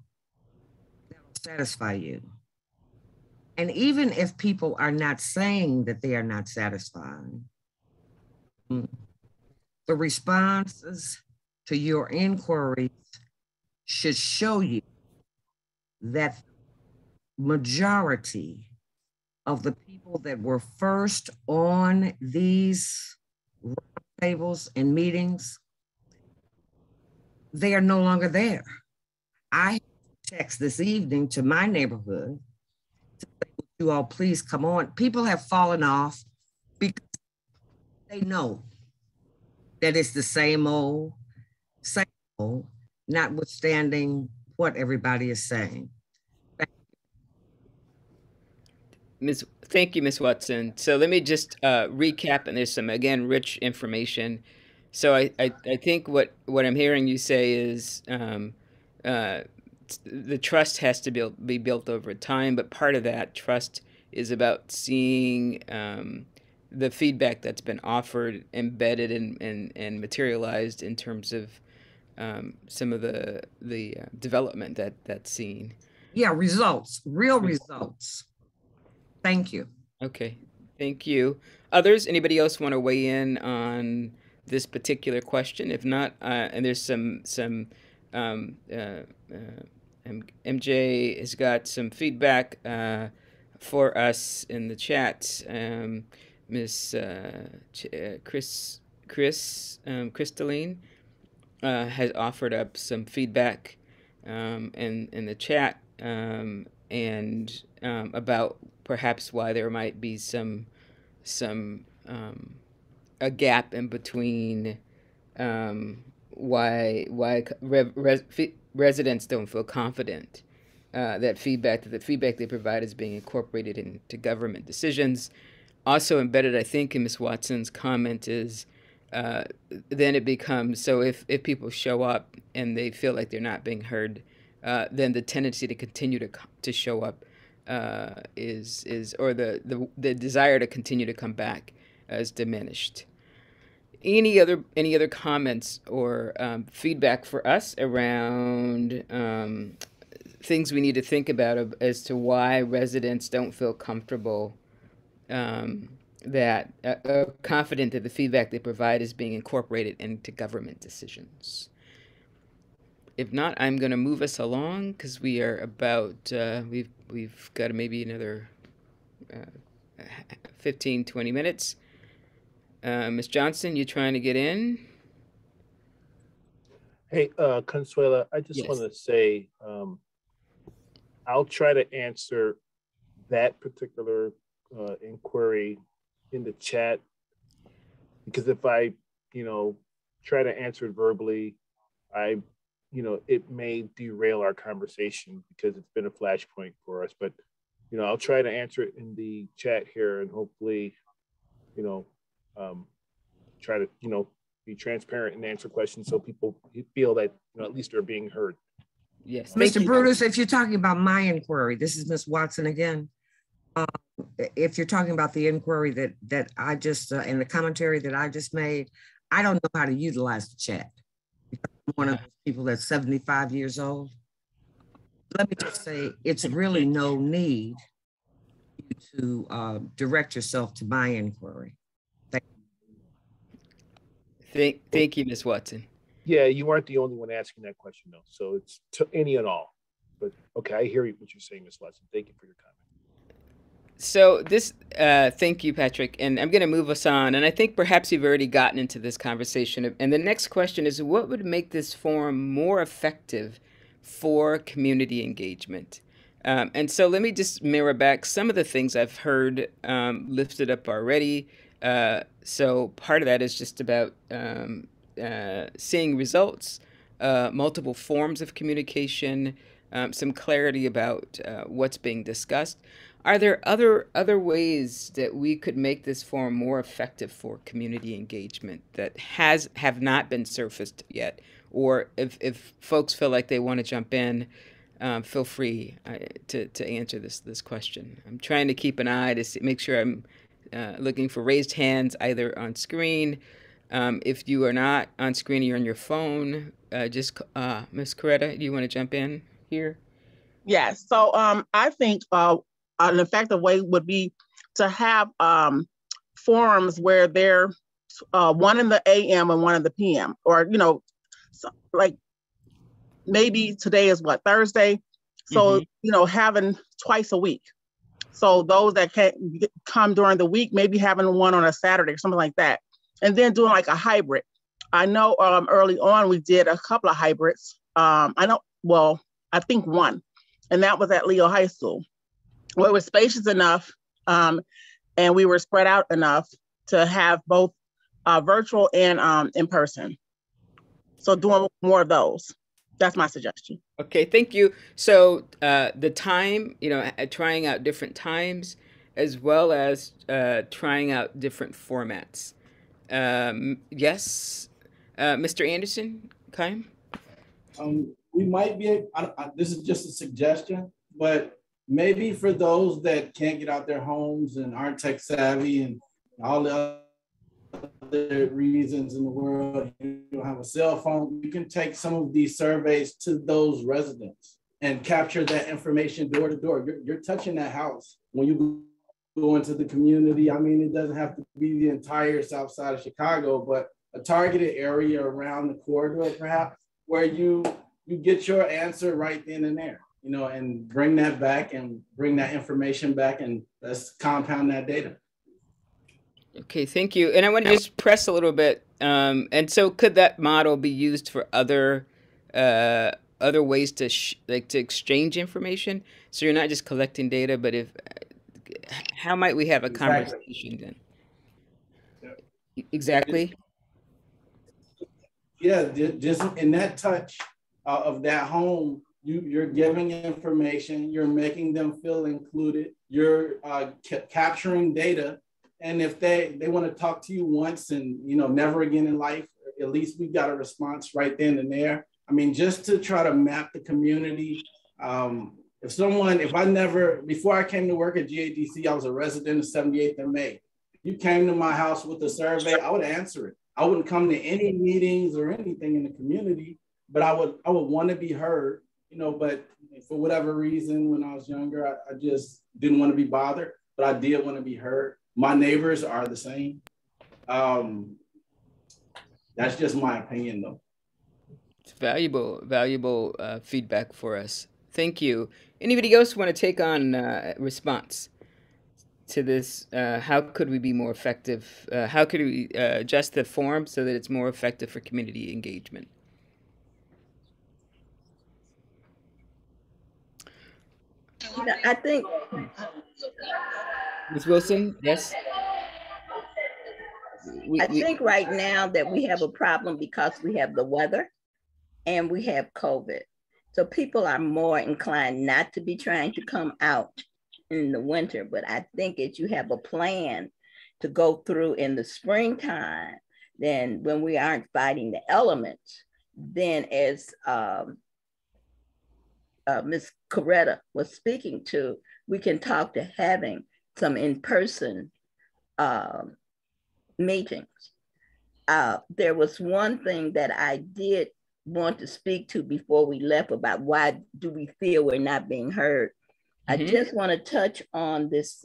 that'll satisfy you. And even if people are not saying that they are not satisfied, the responses to your inquiries should show you that majority of the people that were first on these tables and meetings, they are no longer there. I text this evening to my neighborhood to say, would you all please come on. People have fallen off because they know that it's the same old, notwithstanding what everybody is saying. Thank you, Ms. Watson. So let me just recap, and there's some, again, rich information. So I think what I'm hearing you say is the trust has to be built over time, but part of that trust is about seeing the feedback that's been offered embedded and materialized in terms of some of the development that's seen. Yeah, results, real results. Thank you. Okay, thank you. Others, anybody else want to weigh in on this particular question? If not, and there's some MJ has got some feedback for us in the chat. Miss Crystalline has offered up some feedback in the chat and about perhaps why there might be a gap in between why residents don't feel confident that the feedback they provide is being incorporated into government decisions. Also embedded, I think, in Ms. Watson's comment is then it becomes, so if people show up and they feel like they're not being heard, then the tendency to continue to show up is or the desire to continue to come back is diminished. Any other comments or feedback for us around things we need to think about as to why residents don't feel comfortable confident that the feedback they provide is being incorporated into government decisions? If not, I'm going to move us along because we are about we've got maybe another 15-20 minutes. Ms. Johnson, you trying to get in? Hey, Consuela, I just want to say I'll try to answer that particular inquiry in the chat, because if I, try to answer it verbally, it may derail our conversation because it's been a flashpoint for us. But, I'll try to answer it in the chat here and hopefully, try to, be transparent and answer questions so people feel that, at least they're being heard. Yes. Mr. Brutus, if you're talking about my inquiry, this is Ms. Watson again. If you're talking about the inquiry that I just, and the commentary that I just made, I don't know how to utilize the chat. I'm one of those people that's 75 years old. Let me just say, it's really no need to direct yourself to my inquiry. Thank you, Ms. Watson. Yeah, you aren't the only one asking that question, though. So it's to any and all. But okay, I hear what you're saying, Ms. Watson. Thank you for your comment. So this, thank you, Patrick. And I'm going to move us on. And I think perhaps you've already gotten into this conversation. And the next question is, what would make this forum more effective for community engagement? And so let me just mirror back some of the things I've heard lifted up already. So part of that is just about seeing results, multiple forms of communication, some clarity about what's being discussed. Are there other ways that we could make this forum more effective for community engagement that have not been surfaced yet? Or if folks feel like they want to jump in, feel free to answer this question. I'm trying to keep an eye to make sure I'm looking for raised hands either on screen. If you are not on screen, you're on your phone. Just Ms. Coretta, do you want to jump in here? Yes. So I think an effective way would be to have forums where they're one in the AM and one in the PM, or like maybe today is what, Thursday, so having twice a week. So those that can't come during the week, maybe having one on a Saturday or something like that, and then doing like a hybrid. I know early on we did a couple of hybrids. I think one, and that was at Leo High School, where it was spacious enough and we were spread out enough to have both virtual and in person. So doing more of those. That's my suggestion. Okay, thank you. So the time, trying out different times as well as trying out different formats. Yes, Mr. Anderson, Kaim? We might be, this is just a suggestion, but maybe for those that can't get out their homes and aren't tech savvy and all the other reasons in the world, you don't have a cell phone, you can take some of these surveys to those residents and capture that information door to door. You're touching that house when you go into the community. I mean, it doesn't have to be the entire south side of Chicago, but a targeted area around the corridor, perhaps, where you get your answer right then and there, and bring that back and bring that information back, and let's compound that data. Okay, thank you. And I want to just press a little bit. And so could that model be used for other ways to to exchange information? So you're not just collecting data, but how might we have a conversation then? Yeah. Exactly. Yeah, just in that touch of that home, you're giving information, you're making them feel included, you're capturing data. And if they want to talk to you once and, never again in life, at least we got a response right then and there. I mean, just to try to map the community. Before I came to work at GADC, I was a resident of 78th and May. You came to my house with a survey, I would answer it. I wouldn't come to any meetings or anything in the community, but I would want to be heard, but for whatever reason, when I was younger, I just didn't want to be bothered, but I did want to be heard. My neighbors are the same. That's just my opinion, though. It's valuable feedback for us. Thank you. Anybody else want to take on response to this? How could we be more effective? How could we adjust the forum so that it's more effective for community engagement? I think. Ms. Wilson, yes? I think right now that we have a problem because we have the weather and we have COVID. So people are more inclined not to be trying to come out in the winter, but I think if you have a plan to go through in the springtime, then when we aren't fighting the elements, then as Ms. Coretta was speaking to, we can talk to having some in-person meetings. There was one thing that I did want to speak to before we left about why do we feel we're not being heard. I just want to touch on this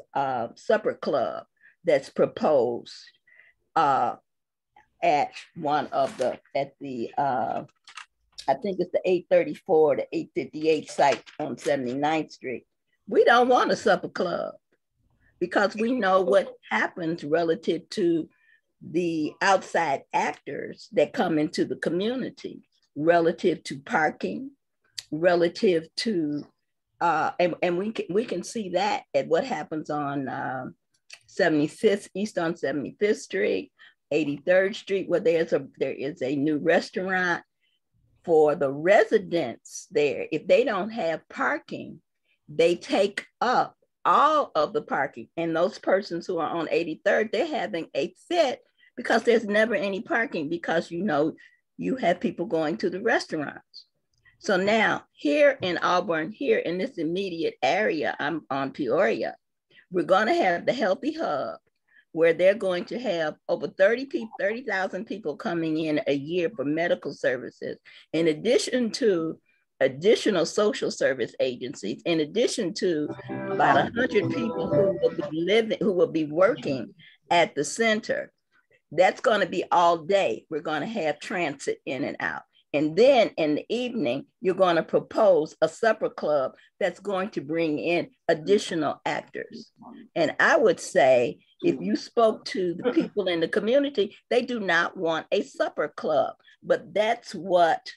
supper club that's proposed at one of the, I think it's the 834 to 858 site on 79th Street. We don't want a supper club because we know what happens relative to the outside actors that come into the community, relative to parking, relative to, and we can see that at what happens on 75th, East on 75th Street, 83rd Street, where there is a new restaurant. For the residents there, if they don't have parking, they take up all of the parking. And those persons who are on 83rd, they're having a fit because there's never any parking because, you know, you have people going to the restaurants. So now here in Auburn, here in this immediate area, I'm on Peoria, we're going to have the Healthy Hub, where they're going to have over 30,000 people coming in a year for medical services, in addition to additional social service agencies, in addition to about 100 people who will be working at the center. That's going to be all day. We're going to have transit in and out. And then in the evening, you're going to propose a supper club that's going to bring in additional actors. And I would say, if you spoke to the people in the community, they do not want a supper club, but that's what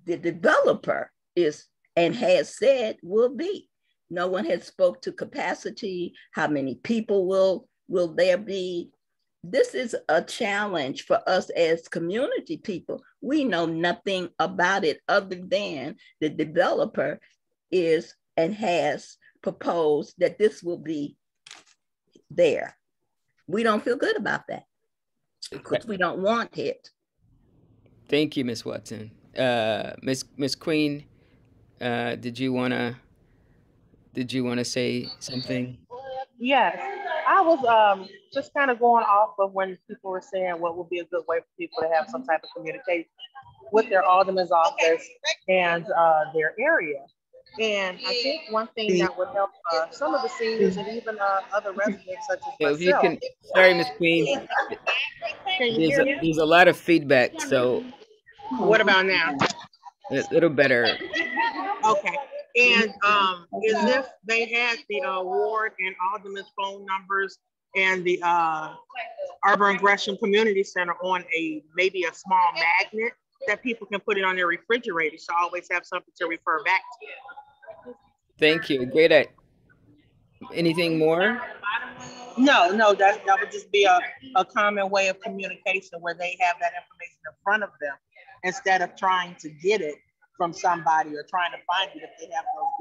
the developer is and has said will be. No one has spoke to capacity, how many people will there be. This is a challenge for us as community people. We know nothing about it other than the developer is and has proposed that this will be there. We don't feel good about that because we don't want it. Thank you, Ms. Watson. Ms. Queen, did you wanna say something? Yes, I was just kind of going off of when people were saying what would be a good way for people to have some type of communication with their alderman's office and their area. And I think one thing that would help some of the seniors and even other residents such as If you myself. can, sorry, Ms. Queen. Can you hear me? There's a lot of feedback, so. What about now? A little better. Okay. And is if they had the ward and alderman's phone numbers and the Auburn Gresham Community Center on maybe a small magnet that people can put it on their refrigerator to always have something to refer back to. Thank you. Great. Anything more? No, that would just be a common way of communication where they have that information in front of them instead of trying to get it from somebody or trying to find it if they have those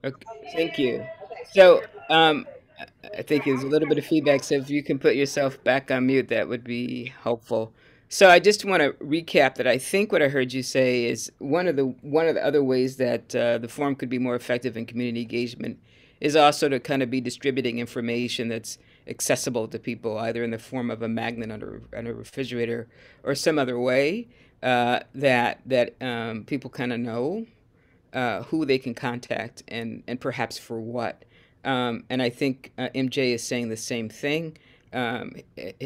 difficulties. Okay, thank you. So I think there's a little bit of feedback, so if you can put yourself back on mute, that would be helpful. So I just want to recap that I think what I heard you say is one of the other ways that the forum could be more effective in community engagement is also to kind of be distributing information that's accessible to people, either in the form of a magnet on a refrigerator or some other way that people kind of know who they can contact and perhaps for what. And I think MJ is saying the same thing.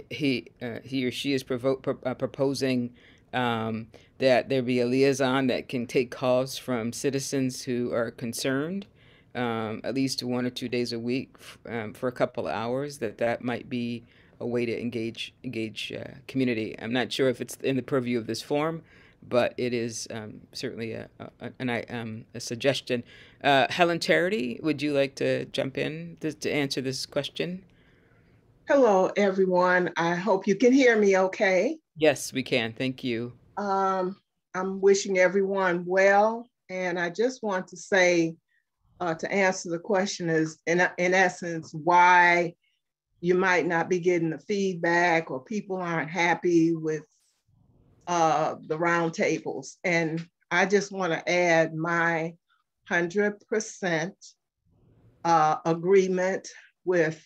He or she is proposing that there be a liaison that can take calls from citizens who are concerned, at least 1 or 2 days a week for a couple of hours. That might be a way to engage community. I'm not sure if it's in the purview of this forum, but it is certainly a suggestion. Helen Charity, would you like to jump in to answer this question? Hello, everyone. I hope you can hear me okay. Yes, we can. Thank you. I'm wishing everyone well. And I just want to say, to answer the question is, in essence, why you might not be getting the feedback or people aren't happy with the roundtables. And I just want to add my 100% agreement with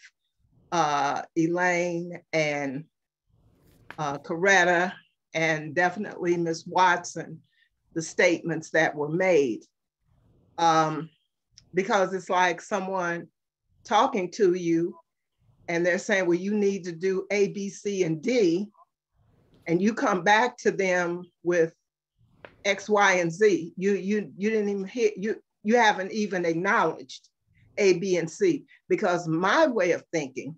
Elaine and Coretta and definitely Ms. Watson, the statements that were made. Because it's like someone talking to you and they're saying, well, you need to do A, B, C, and D, and you come back to them with X, Y, and Z. You didn't even hear, you haven't even acknowledged A, B, and C, because my way of thinking,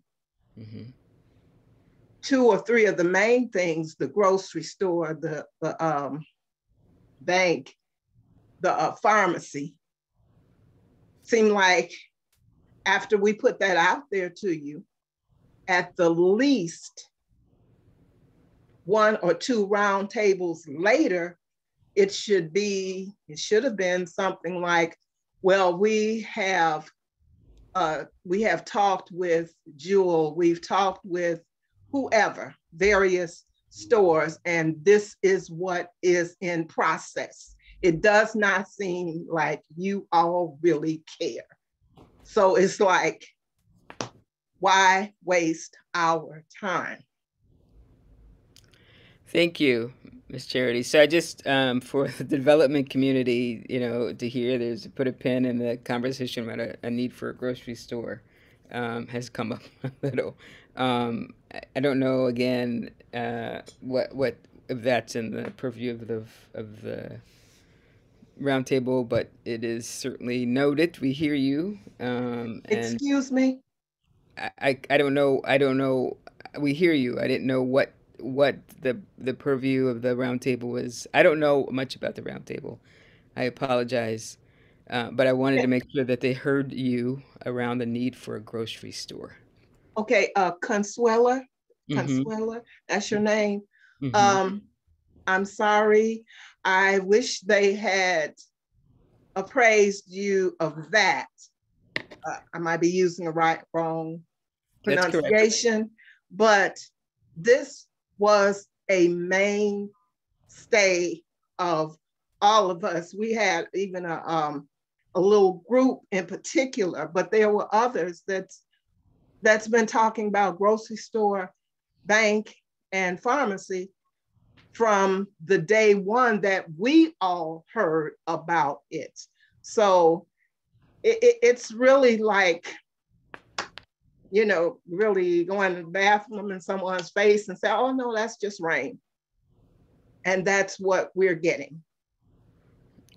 2 or 3 of the main things, the grocery store, the bank, the pharmacy, seem like after we put that out there to you, at the least 1 or 2 roundtables later, it should have been something like, well, we have talked with Jewel, we've talked with whoever, various stores, and this is what is in process. It does not seem like you all really care. So it's like, why waste our time? Thank you, Ms. Charity. So I just, for the development community, to hear there's put a pin in the conversation about a need for a grocery store has come up a little. I don't know, again, what if that's in the purview of the roundtable, but it is certainly noted. We hear you. Excuse me? I don't know. We hear you. I didn't know what the purview of the roundtable was. I don't know much about the roundtable. I apologize. But I wanted to make sure that they heard you around the need for a grocery store. Okay, Consuela, that's your name. I'm sorry. I wish they had appraised you of that. I might be using the wrong pronunciation, but this was a mainstay of all of us. We had even a little group in particular, but there were others that's been talking about grocery store, bank, and pharmacy from the day one that we all heard about it. So it's really like, really going to the bathroom in someone's face and say, oh no, that's just rain. And that's what we're getting.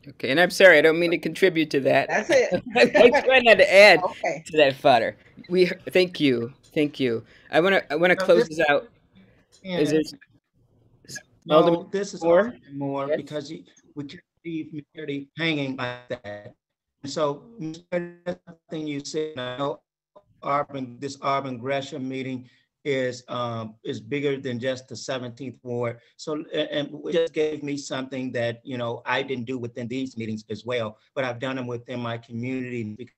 Okay, and I'm sorry, I don't mean to contribute to that. That's it. I try not to add to that fodder. Thank you. I want to close this out. Is there? No, this is more yes. Because we can't leave Mary hanging like that. And so, something you said, I know this Auburn Gresham meeting is bigger than just the 17th ward. So, and it just gave me something that, I didn't do within these meetings as well, but I've done them within my community because,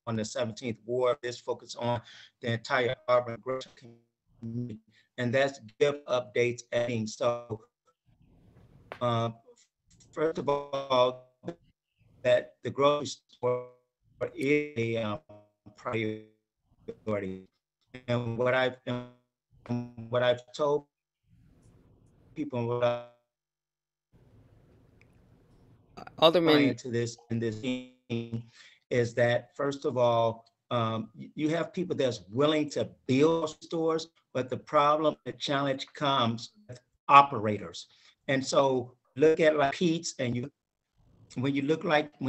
on the 17th ward, this focus on the entire Auburn Gresham community, and that's give updates. And so, first of all, that the grocery store is a priority. And what I've told people, Alderman, to this in this meeting, is that first of all, you have people that's willing to build stores, but the problem, the challenge comes with operators. And so look at like Pete's, and when you look at a Pete's,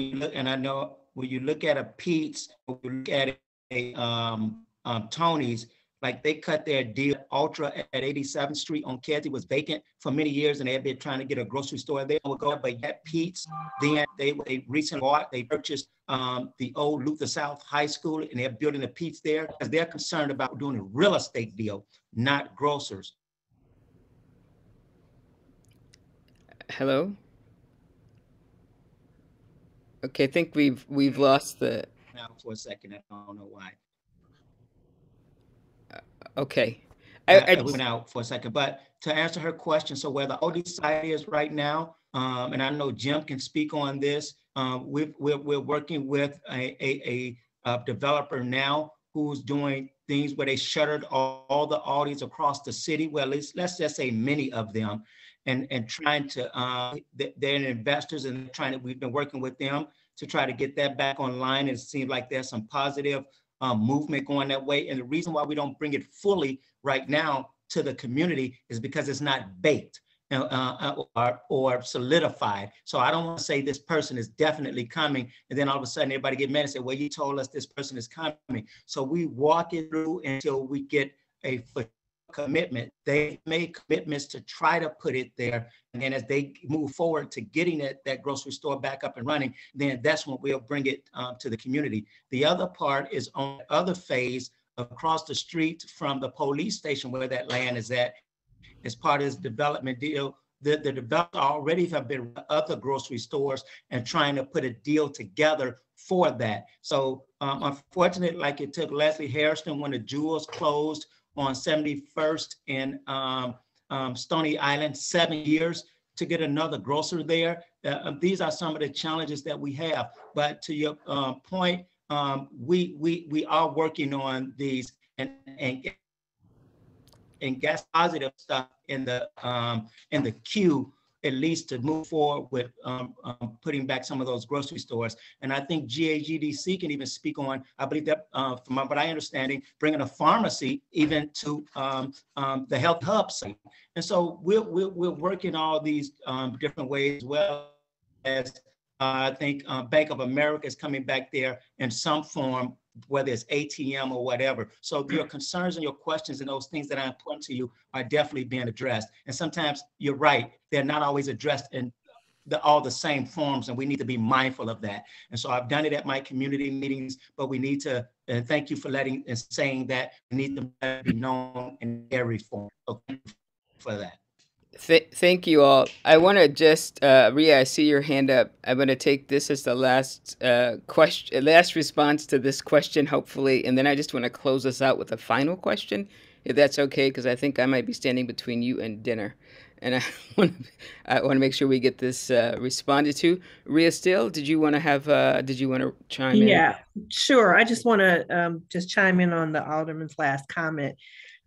when you look at a Tony's, like they cut their deal. Ultra at 87th Street on Kedzie was vacant for many years, and they had been trying to get a grocery store there. But yet Pete's, then they recently they purchased the old Luther South High School, and they're building a Pete's there because they're concerned about doing a real estate deal, not grocers. Hello. Okay, I think we've lost the. Now for a second, I don't know why. Okay. I went out for a second, but to answer her question, so where the OD site is right now, and I know Jim can speak on this, we're working with a developer now who's doing things where they shuttered all the Audis across the city, well, let's just say many of them, and trying to, they're investors, and we've been working with them to try to get that back online. And it seems like there's some positive movement going that way. And the reason why we don't bring it fully right now to the community is because it's not baked or solidified. So I don't want to say this person is definitely coming, and then all of a sudden everybody get mad and say, well, you told us this person is coming. So we walk it through until we get a commitment. They made commitments to try to put it there. And then as they move forward to getting that grocery store back up and running, then that's when we'll bring it to the community. The other part is on the other phase across the street from the police station where that land is at. As part of this development deal, the developers already have been other grocery stores and trying to put a deal together for that. So unfortunately, like it took Leslie Harrison when the Jewels closed on 71st in Stony Island, 7 years to get another grocer there. These are some of the challenges that we have. But to your point, we are working on these and gas positive stuff in the queue, at least to move forward with putting back some of those grocery stores. And I think GAGDC can even speak on, I believe that from what I understanding, bringing a pharmacy even to the health hub site. And so we're working all these different ways, as well as I think Bank of America is coming back there in some form, whether it's ATM or whatever. So your concerns and your questions and those things that are important to you are definitely being addressed. And sometimes you're right, they're not always addressed in all the same forms, and we need to be mindful of that. And so I've done it at my community meetings, but we need to, and thank you for letting and saying that, we need to be known in every form. Okay, for that. Thank you all. I want to just, Ria, I see your hand up. I'm going to take this as the last last response to this question, hopefully, and then I just want to close us out with a final question, if that's okay, because I think I might be standing between you and dinner, and I want to make sure we get this responded to. Ria Still, did you want to chime in? Yeah, sure. I just want to just chime in on the Alderman's last comment.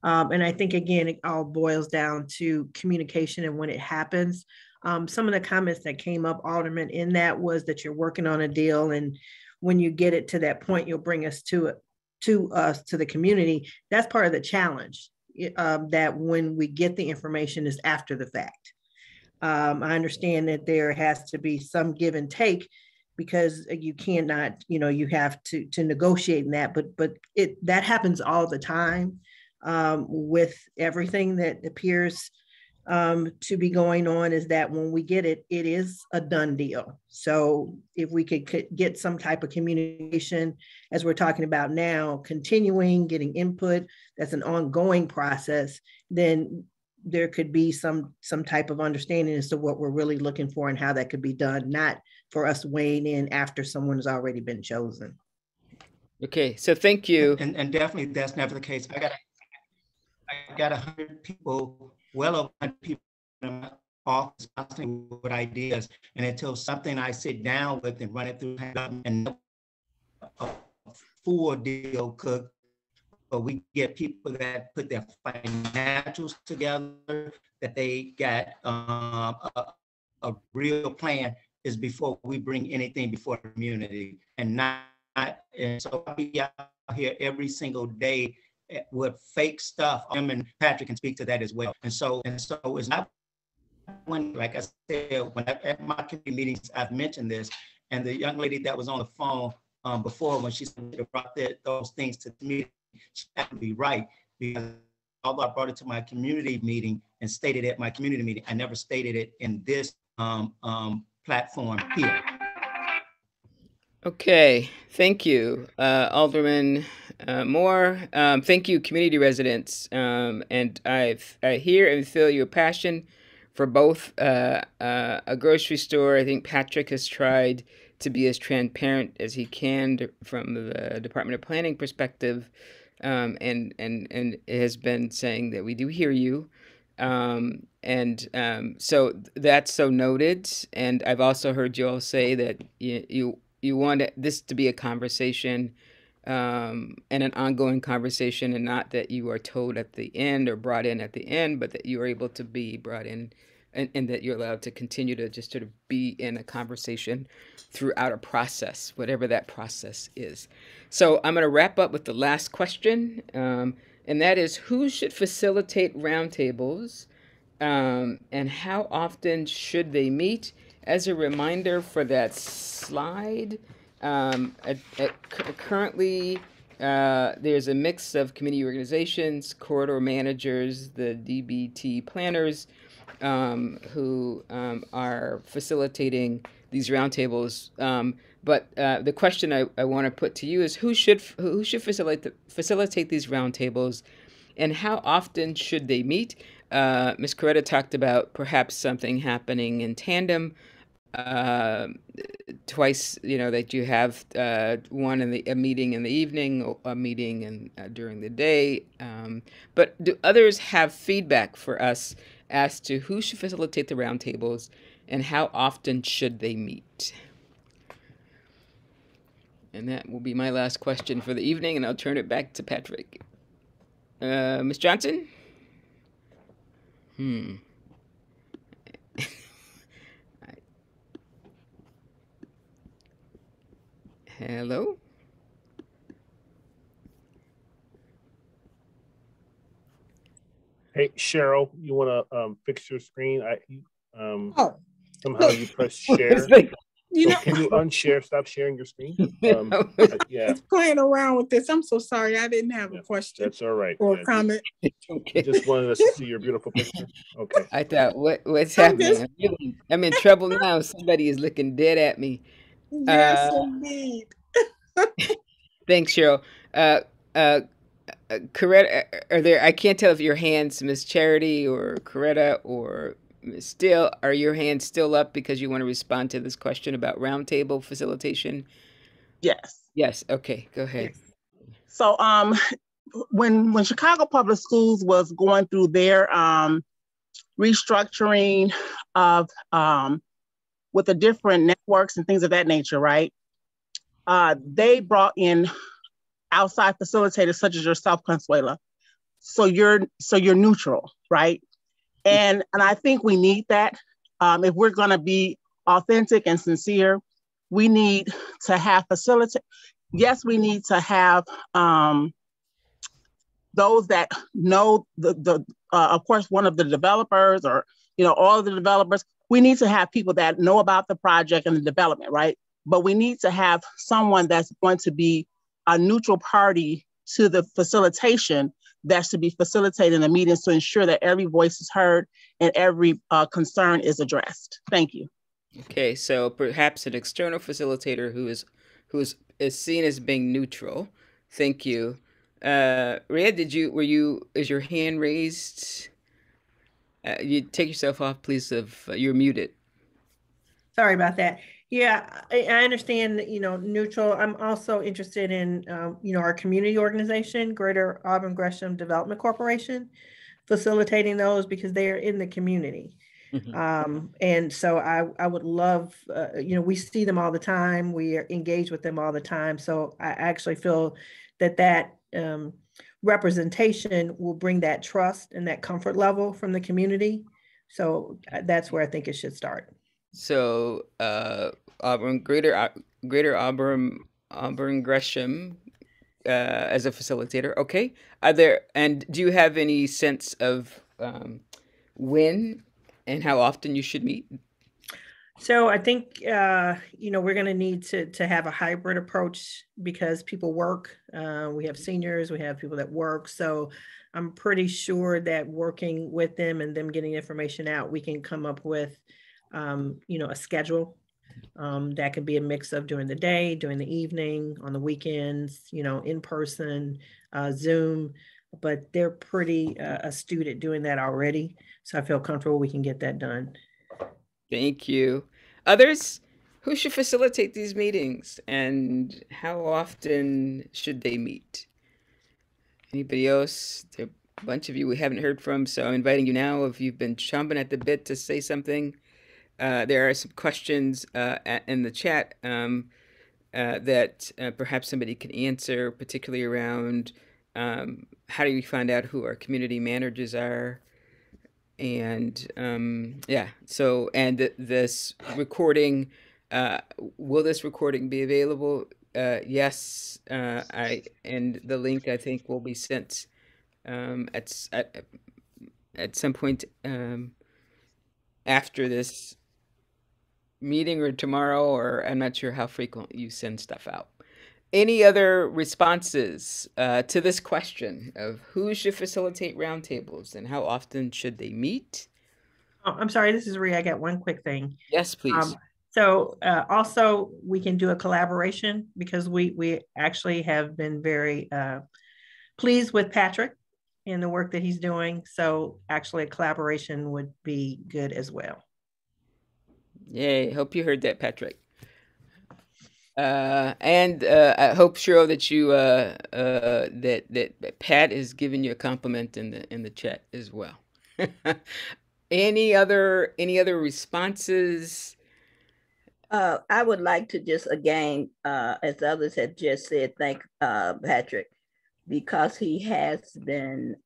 And I think, again, it all boils down to communication and when it happens. Some of the comments that came up, Alderman, in that was that you're working on a deal, and when you get it to that point, you'll bring us to the community. That's part of the challenge, that when we get the information is after the fact. I understand that there has to be some give and take, because you cannot, you have to negotiate in that, but that happens all the time. With everything that appears to be going on, is that when we get it, it is a done deal. So if we could get some type of communication, as we're talking about now, continuing, getting input, that's an ongoing process, then there could be some type of understanding as to what we're really looking for and how that could be done, not for us weighing in after someone has already been chosen. Okay, so thank you. And definitely that's never the case. I got 100 people, well over 100 people in my office constantly with ideas. And until something I sit down with and run it through and a full deal cooked, but we get people that put their financials together, that they got a real plan, is before we bring anything before the community. And so I'll be out here every single day with fake stuff. And Patrick can speak to that as well. And so it's not when, like I said, at my community meetings, I've mentioned this, and the young lady that was on the phone before, when she brought those things to me, she had to be right, because although I brought it to my community meeting and stated it at my community meeting, I never stated it in this platform here. Okay, thank you, Alderman Moore. Thank you, community residents. And I hear and feel your passion for both a grocery store. I think Patrick has tried to be as transparent as he can from the Department of Planning perspective, and has been saying that we do hear you. So that's so noted. And I've also heard you all say that you want this to be a conversation, and an ongoing conversation, and not that you are told at the end or brought in at the end, but that you are able to be brought in, and that you're allowed to continue to just sort of be in a conversation throughout a process, whatever that process is. So I'm going to wrap up with the last question, and that is, who should facilitate roundtables, and how often should they meet? As a reminder for that slide, currently there's a mix of community organizations, corridor managers, the DBT planners, who are facilitating these roundtables. But the question I want to put to you is who should facilitate these roundtables, and how often should they meet? Ms. Coretta talked about perhaps something happening in tandem. Twice, that you have one a meeting in the evening, a meeting during the day. But do others have feedback for us as to who should facilitate the roundtables and how often should they meet? And that will be my last question for the evening, and I'll turn it back to Patrick. Ms. Johnson? Hello? Hey, Cheryl, you want to fix your screen? Somehow you press share. Can you unshare? Stop sharing your screen. Yeah. It's playing around with this. I'm so sorry. I didn't have a question. That's all right. Or a comment. Okay. Just wanted us to see your beautiful picture. Okay. I thought, what's happening? I'm in trouble now. Somebody is looking dead at me. Yes, indeed. Thanks, Cheryl. Coretta, I can't tell if your hands, Miss Charity or Coretta or Ms. Steele, are your hands still up because you want to respond to this question about roundtable facilitation? Yes. Yes. Okay. Go ahead. Yes. So when Chicago Public Schools was going through their restructuring of with the different networks and things of that nature, right? They brought in outside facilitators such as yourself, Consuela. So you're neutral, right? And I think we need that. If we're going to be authentic and sincere, we need to have facilitate. Yes, we need to have those that know of course, one of the developers or all of the developers. We need to have people that know about the project and the development, right? But we need to have someone that's going to be a neutral party to the facilitation that should be facilitating the meetings to ensure that every voice is heard and every concern is addressed. Thank you. Okay, so perhaps an external facilitator who is seen as being neutral. Thank you. Rhea, is your hand raised? You take yourself off, please. You're muted. Sorry about that. Yeah, I understand that, neutral. I'm also interested in, our community organization, Greater Auburn Gresham Development Corporation, facilitating those because they are in the community. Mm-hmm. And so I would love, we see them all the time. We are engaged with them all the time. So I actually feel that representation will bring that trust and that comfort level from the community. So that's where I think it should start. So Auburn, Greater Auburn Gresham as a facilitator. Okay. Do you have any sense of when and how often you should meet? So I think, we're going to need to have a hybrid approach because people work. We have seniors, we have people that work. So I'm pretty sure that working with them and them getting information out, we can come up with a schedule that could be a mix of during the day, during the evening, on the weekends, in person, Zoom, but they're pretty astute at doing that already. So I feel comfortable we can get that done. Thank you. Others, who should facilitate these meetings and how often should they meet? Anybody else? There are a bunch of you we haven't heard from, so I'm inviting you now if you've been chomping at the bit to say something. There are some questions in the chat that perhaps somebody can answer, particularly around how do we find out who our community managers are? And this recording, will this recording be available? Yes, and the link I think will be sent at some point after this meeting or tomorrow, or I'm not sure how frequent you send stuff out. Any other responses to this question of who should facilitate roundtables and how often should they meet? Oh, I'm sorry, this is Rhea. I got one quick thing. Yes, please. So also we can do a collaboration because we actually have been very pleased with Patrick and the work that he's doing. So actually a collaboration would be good as well. Yay, hope you heard that, Patrick. And I hope, Cheryl, that you that Pat is giving you a compliment in the chat as well. Any other responses? I would like to just again, as others have just said, thank Patrick, because he has been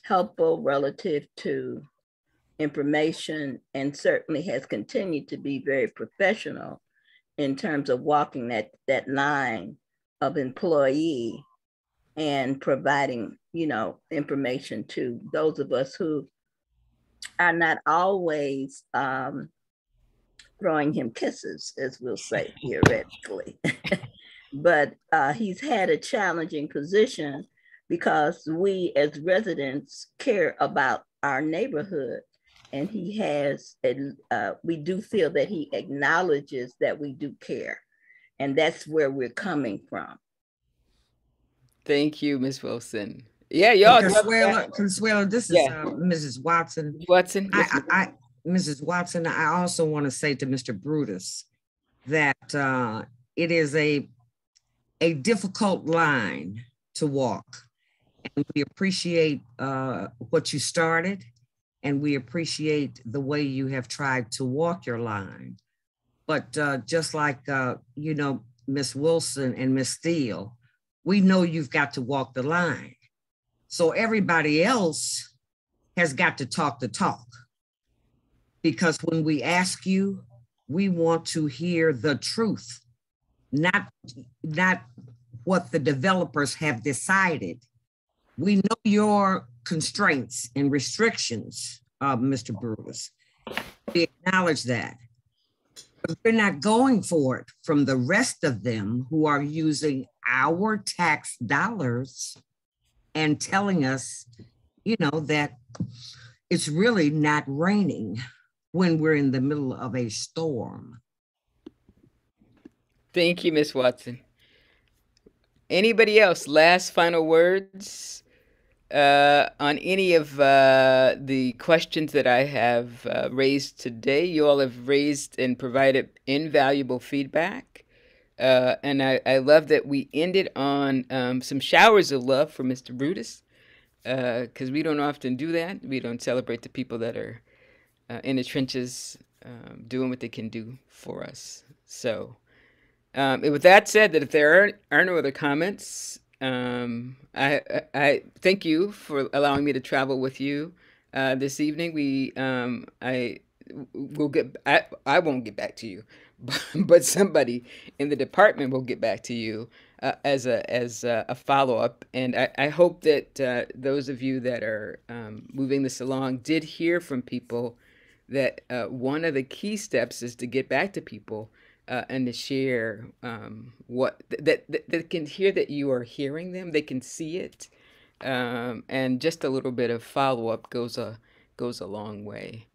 helpful relative to information and certainly has continued to be very professional in terms of walking that line of employee and providing, information to those of us who are not always throwing him kisses, as we'll say theoretically. But he's had a challenging position because we as residents care about our neighborhood. And he has, we do feel that he acknowledges that we do care. And that's where we're coming from. Thank you, Ms. Wilson. Yeah, y'all. Consuelo, this is Mrs. Watson. Watson. Mrs. Watson, I also want to say to Mr. Brutus that it is a difficult line to walk. And we appreciate what you started. And we appreciate the way you have tried to walk your line. But just like, Miss Wilson and Miss Steele, we know you've got to walk the line. So everybody else has got to talk the talk. Because when we ask you, we want to hear the truth, not what the developers have decided. We know your constraints and restrictions, Mr. Brutus. We acknowledge that. But we're not going for it from the rest of them who are using our tax dollars and telling us, that it's really not raining when we're in the middle of a storm. Thank you, Ms. Watson. Anybody else? Last final words on any of the questions that I have raised today. You all have raised and provided invaluable feedback. And I love that we ended on some showers of love for Mr. Brutus, because we don't often do that. We don't celebrate the people that are in the trenches doing what they can do for us. So with that said, that if there are no other comments, I thank you for allowing me to travel with you this evening. I won't get back to you, but somebody in the department will get back to you as a follow-up. And I hope that those of you that are moving this along did hear from people that one of the key steps is to get back to people and to share what that can hear that you are hearing them, they can see it, and just a little bit of follow-up goes a long way.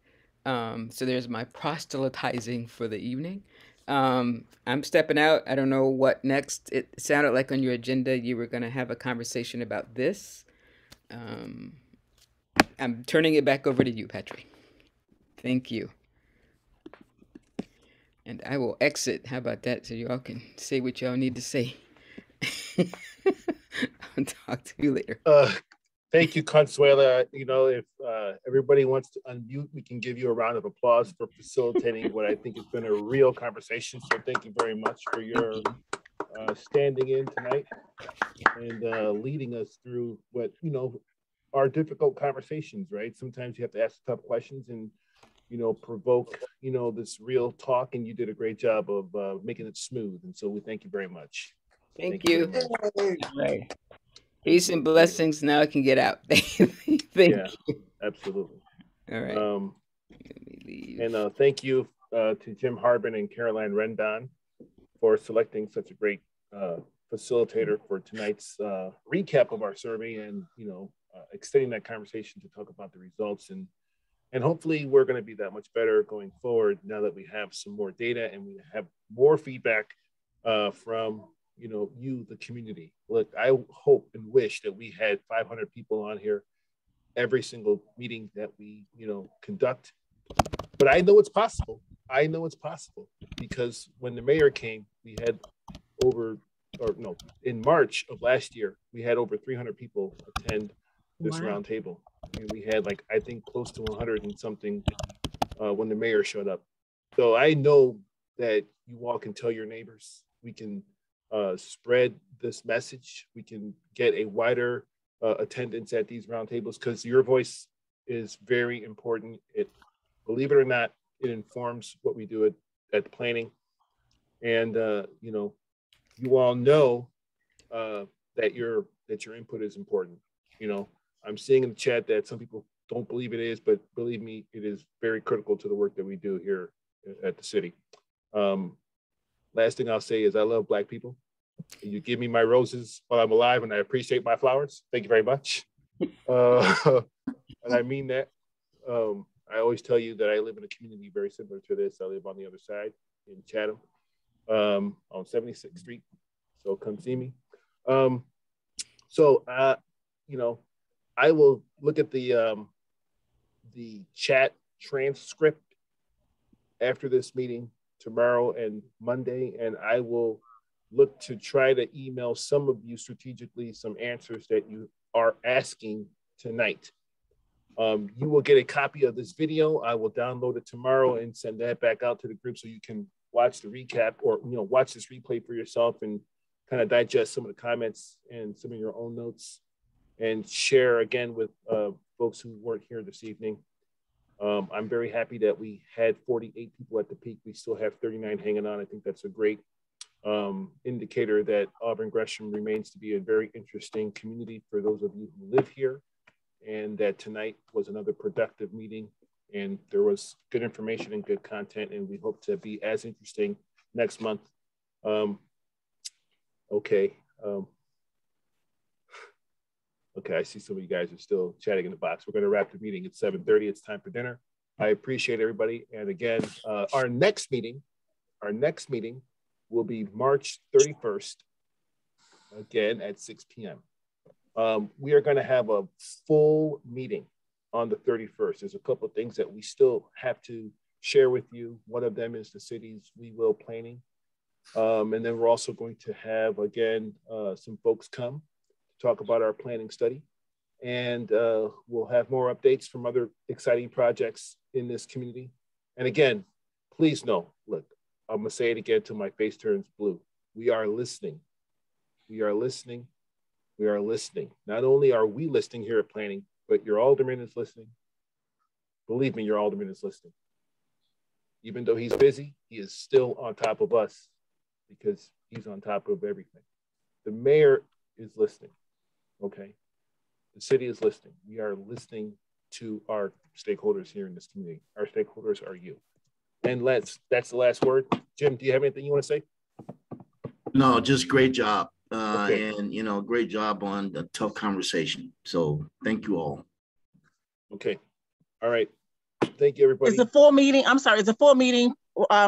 So there's my proselytizing for the evening. I'm stepping out. I don't know what next. It sounded like on your agenda you were going to have a conversation about this. I'm turning it back over to you, Patrick. Thank you. And I will exit. How about that? So y'all can say what y'all need to say. I'll talk to you later. Thank you, Consuela. If everybody wants to unmute, we can give you a round of applause for facilitating what I think has been a real conversation. So thank you very much for your standing in tonight and leading us through what, are difficult conversations, right? Sometimes you have to ask tough questions and, provoke, this real talk. And you did a great job of making it smooth. And so we thank you very much. Thank you. Right. Peace and blessings. Now I can get out. Thank you. Absolutely. All right. Let me leave. And thank you to Jim Harbin and Caroline Rendon for selecting such a great facilitator for tonight's recap of our survey, and extending that conversation to talk about the results, and hopefully we're going to be that much better going forward now that we have some more data and we have more feedback from you, the community. Look, I hope and wish that we had 500 people on here every single meeting that we conduct, but I know it's possible. I know it's possible because when the mayor came, we had in March of last year, we had over 300 people attend this roundtable. And we had I think close to 100 and something when the mayor showed up. So I know that you all can tell your neighbors. We can spread this message. We can get a wider attendance at these roundtables because your voice is very important. Believe it or not, it informs what we do at planning. And you all know that your input is important. I'm seeing in the chat that some people don't believe it is, but believe me, it is very critical to the work that we do here at the city. Last thing I'll say is I love Black people. You give me my roses while I'm alive, and I appreciate my flowers. Thank you very much. And I mean that. I always tell you that I live in a community very similar to this. I live on the other side in Chatham, on 76th Street. So come see me. I will look at the chat transcript after this meeting tomorrow and Monday, and I will look to try to email some of you strategically some answers that you are asking tonight. You will get a copy of this video. I will download it tomorrow and send that back out to the group so you can watch the recap or watch this replay for yourself and kind of digest some of the comments and some of your own notes and share again with folks who weren't here this evening. I'm very happy that we had 48 people at the peak. We still have 39 hanging on. I think that's a great indicator that Auburn Gresham remains to be a very interesting community for those of you who live here, and that tonight was another productive meeting and there was good information and good content, and we hope to be as interesting next month. Okay, I see some of you guys are still chatting in the box. We're going to wrap the meeting at 7:30. It's time for dinner. I appreciate everybody. And again, our next meeting will be March 31st, again at 6 p.m. We are going to have a full meeting on the 31st. There's a couple of things that we still have to share with you. One of them is the city's We Will planning. And then we're also going to have, again, some folks come to talk about our planning study. And we'll have more updates from other exciting projects in this community. And again, please know, look, I'm gonna say it again till my face turns blue. We are listening. We are listening. We are listening. Not only are we listening here at planning, but your alderman is listening. Believe me, your alderman is listening. Even though he's busy, he is still on top of us because he's on top of everything. The mayor is listening, okay? The city is listening. We are listening to our stakeholders here in this community. Our stakeholders are you. And that's the last word. Jim, do you have anything you want to say? No, just great job. Okay. And, great job on the tough conversation. So thank you all. Okay. All right. Thank you, everybody. Is the full meeting, I'm sorry, is the full meeting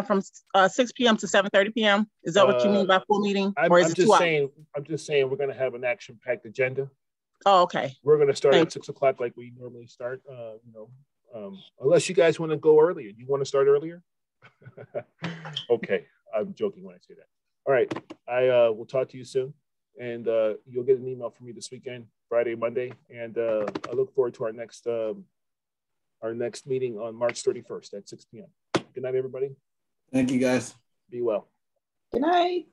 from 6 p.m. to 7:30 p.m.? Is that what you mean by full meeting? Or is it 2 hours? I'm just saying we're going to have an action-packed agenda. Oh, okay. We're going to start at 6 o'clock like we normally start, unless you guys want to go earlier. You want to start earlier? Okay. I'm joking when I say that. All right. I will talk to you soon. And you'll get an email from me this weekend, Friday, Monday. And I look forward to our next meeting on March 31st at 6 p.m. Good night, everybody. Thank you, guys. Be well. Good night.